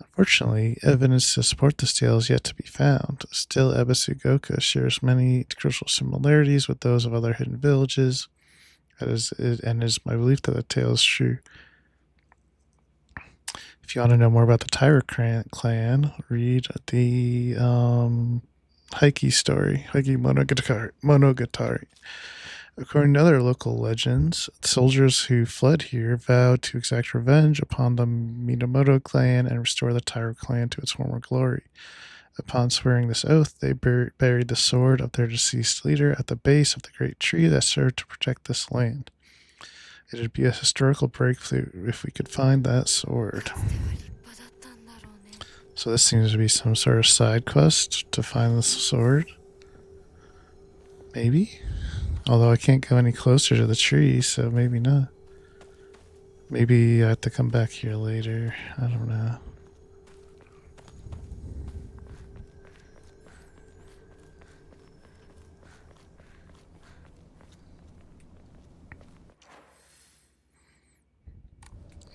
Unfortunately, evidence to support this tale is yet to be found. Still, Ebisu-goka shares many crucial similarities with those of other hidden villages, and it is my belief that the tale is true. If you want to know more about the Taira clan, read the Heike story, Heike Monogatari. According to other local legends, soldiers who fled here vowed to exact revenge upon the Minamoto clan and restore the Taira clan to its former glory. Upon swearing this oath, they buried the sword of their deceased leader at the base of the great tree that served to protect this land. It would be a historical breakthrough if we could find that sword. So this seems to be some sort of side quest to find this sword. Maybe? Although I can't go any closer to the tree, so maybe not. Maybe I have to come back here later. I don't know.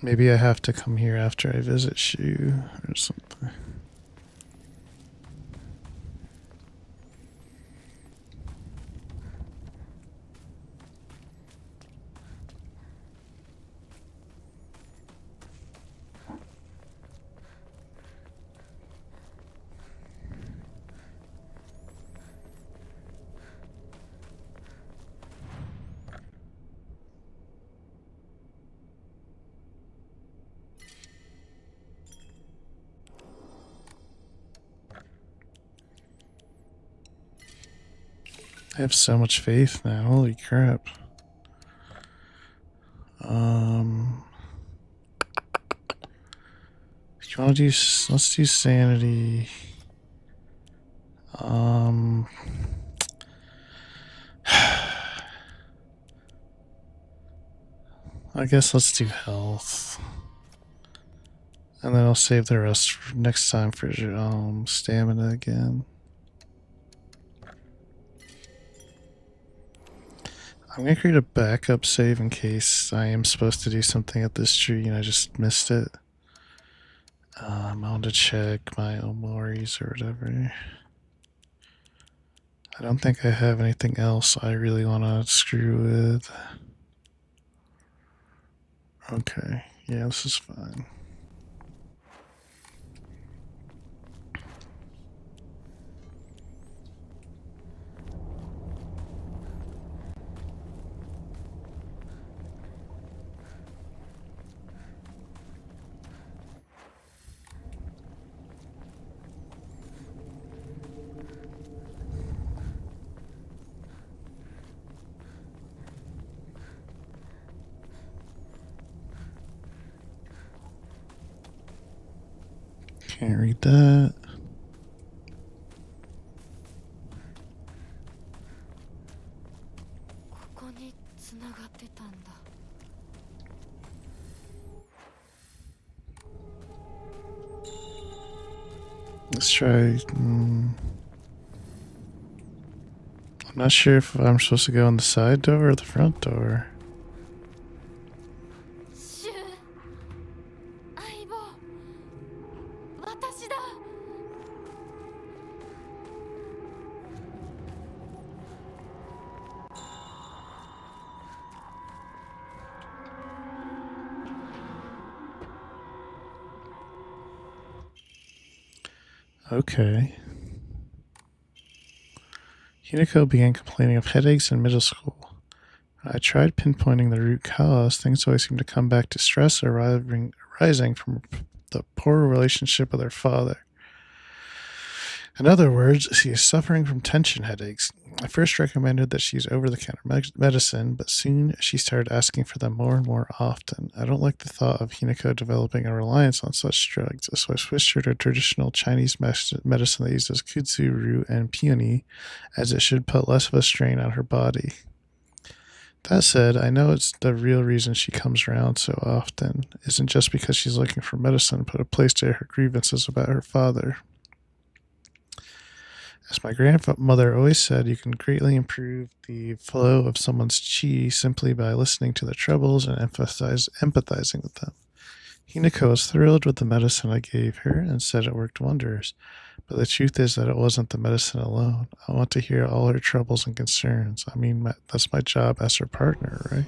Maybe I have to come here after I visit Shu or something. I have so much faith now. Holy crap. If you want to do, let's do sanity. I guess let's do health. And then I'll save the rest for next time for stamina again. I'm going to create a backup save in case I am supposed to do something at this tree and I just missed it. I want to check my Omoris or whatever. I don't think I have anything else I really want to screw with. Okay, yeah, this is fine. Can't read that. Let's try. I'm not sure if I'm supposed to go in the side door or the front door. シュウ、相棒、私だ。Okay. Hinako began complaining of headaches in middle school. When I tried pinpointing the root cause, things always seemed to come back to stress arising from the poor relationship with her father. In other words, she is suffering from tension headaches. I first recommended that she use over-the-counter medicine, but soon she started asking for them more and more often. I don't like the thought of Hinako developing a reliance on such drugs, so I switched her to traditional Chinese medicine that uses kudzu root and peony, as it should put less of a strain on her body. That said, I know it's the real reason she comes around so often isn't just because she's looking for medicine, but a place to air her grievances about her father. As my grandmother always said, you can greatly improve the flow of someone's chi simply by listening to their troubles and empathizing with them. Hinako was thrilled with the medicine I gave her and said it worked wonders. But the truth is that it wasn't the medicine alone. I want to hear all her troubles and concerns. I mean, that's my job as her partner, right?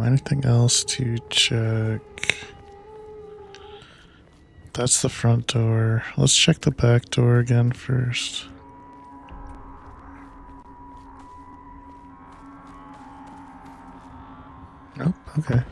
Anything else to check? That's the front door. Let's check the back door again first. Oh, okay.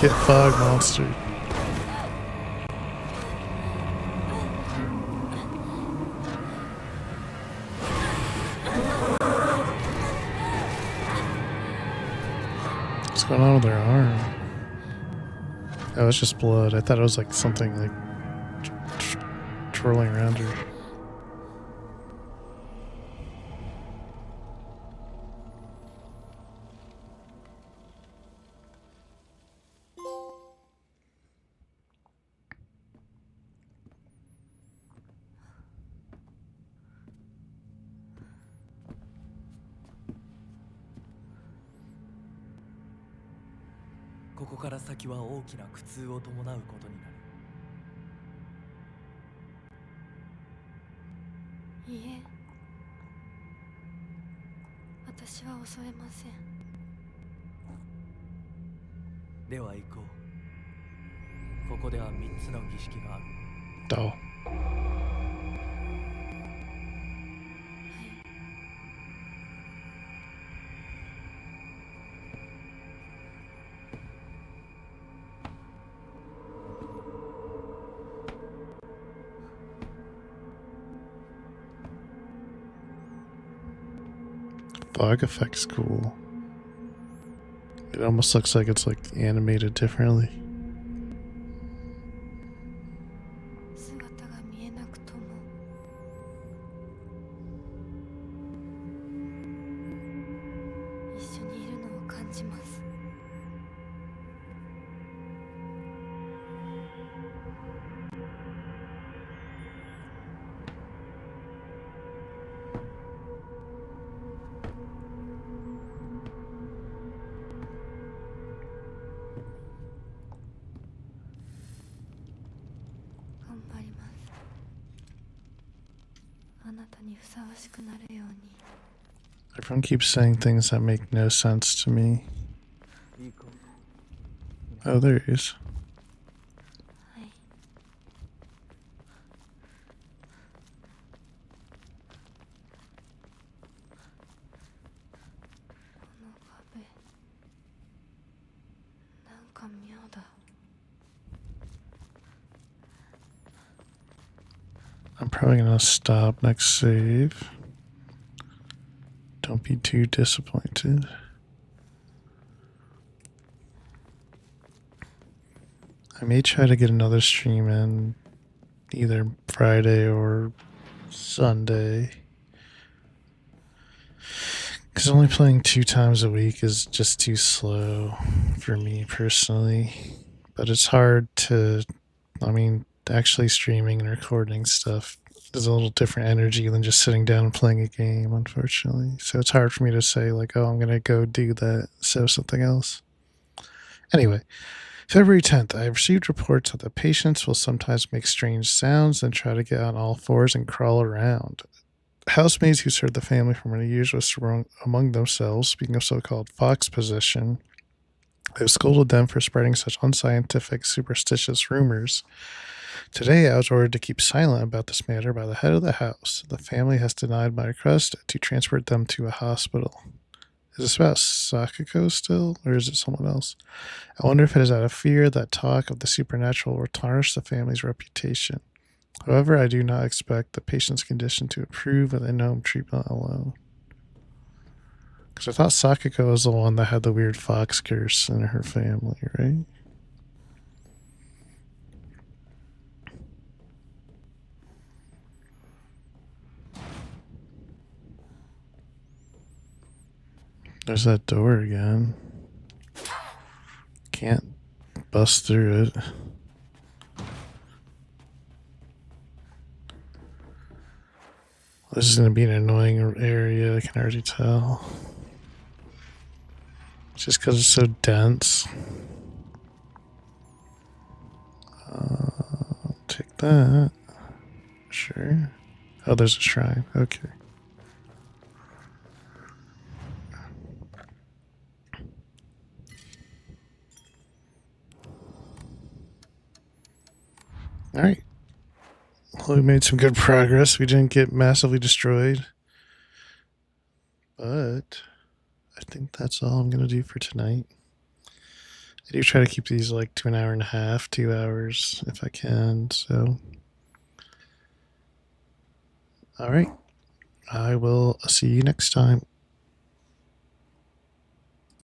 Get fog monster. What's going on with her arm? Oh, it's just blood. I thought it was like something like twirling around her.ここから先は大きな苦痛を伴うことになる。いいえ、私は襲えません。では行こう。ここでは3つの儀式がある。Oh. Fog effect's cool. It almost looks like it's like animated differently. 姿が見えなくとも一緒にいるのを感じます。なたにふさわしくなるように。 Everyone keeps saying things that make no sense to me. いいか。 Oh, there he is. はい。この壁、なんか妙だ。 I'm probably gonna stop next save. Don't be too disappointed. I may try to get another stream in either Friday or Sunday. Because only playing 2 times a week is just too slow for me personally. But it's hard to, I mean, actually streaming and recording stuff is a little different energy than just sitting down and playing a game, unfortunately. So it's hard for me to say, like, oh, I'm going to go do that, so something else. Anyway, February 10th, I have received reports that the patients will sometimes make strange sounds and try to get on all fours and crawl around. Housemaids who served the family for many years were among themselves, speaking of so-called fox possession. I have scolded them for spreading such unscientific, superstitious rumors. Today, I was ordered to keep silent about this matter by the head of the house. The family has denied my request to transport them to a hospital. Is this about Sakako still, or is it someone else? I wonder if it is out of fear that talk of the supernatural will tarnish the family's reputation. However, I do not expect the patient's condition to improve with in-home treatment alone. Because I thought Sakako was the one that had the weird fox curse in her family, right? There's that door again. Can't bust through it. This is going to be an annoying area, I can already tell. Just because it's so dense. I'll take that. Sure. Oh, there's a shrine. Okay. Alright. Well, we made some good progress. We didn't get massively destroyed. But I think that's all I'm going to do for tonight. I do try to keep these like to an hour and a half, 2 hours if I can. So, all right. I will see you next time.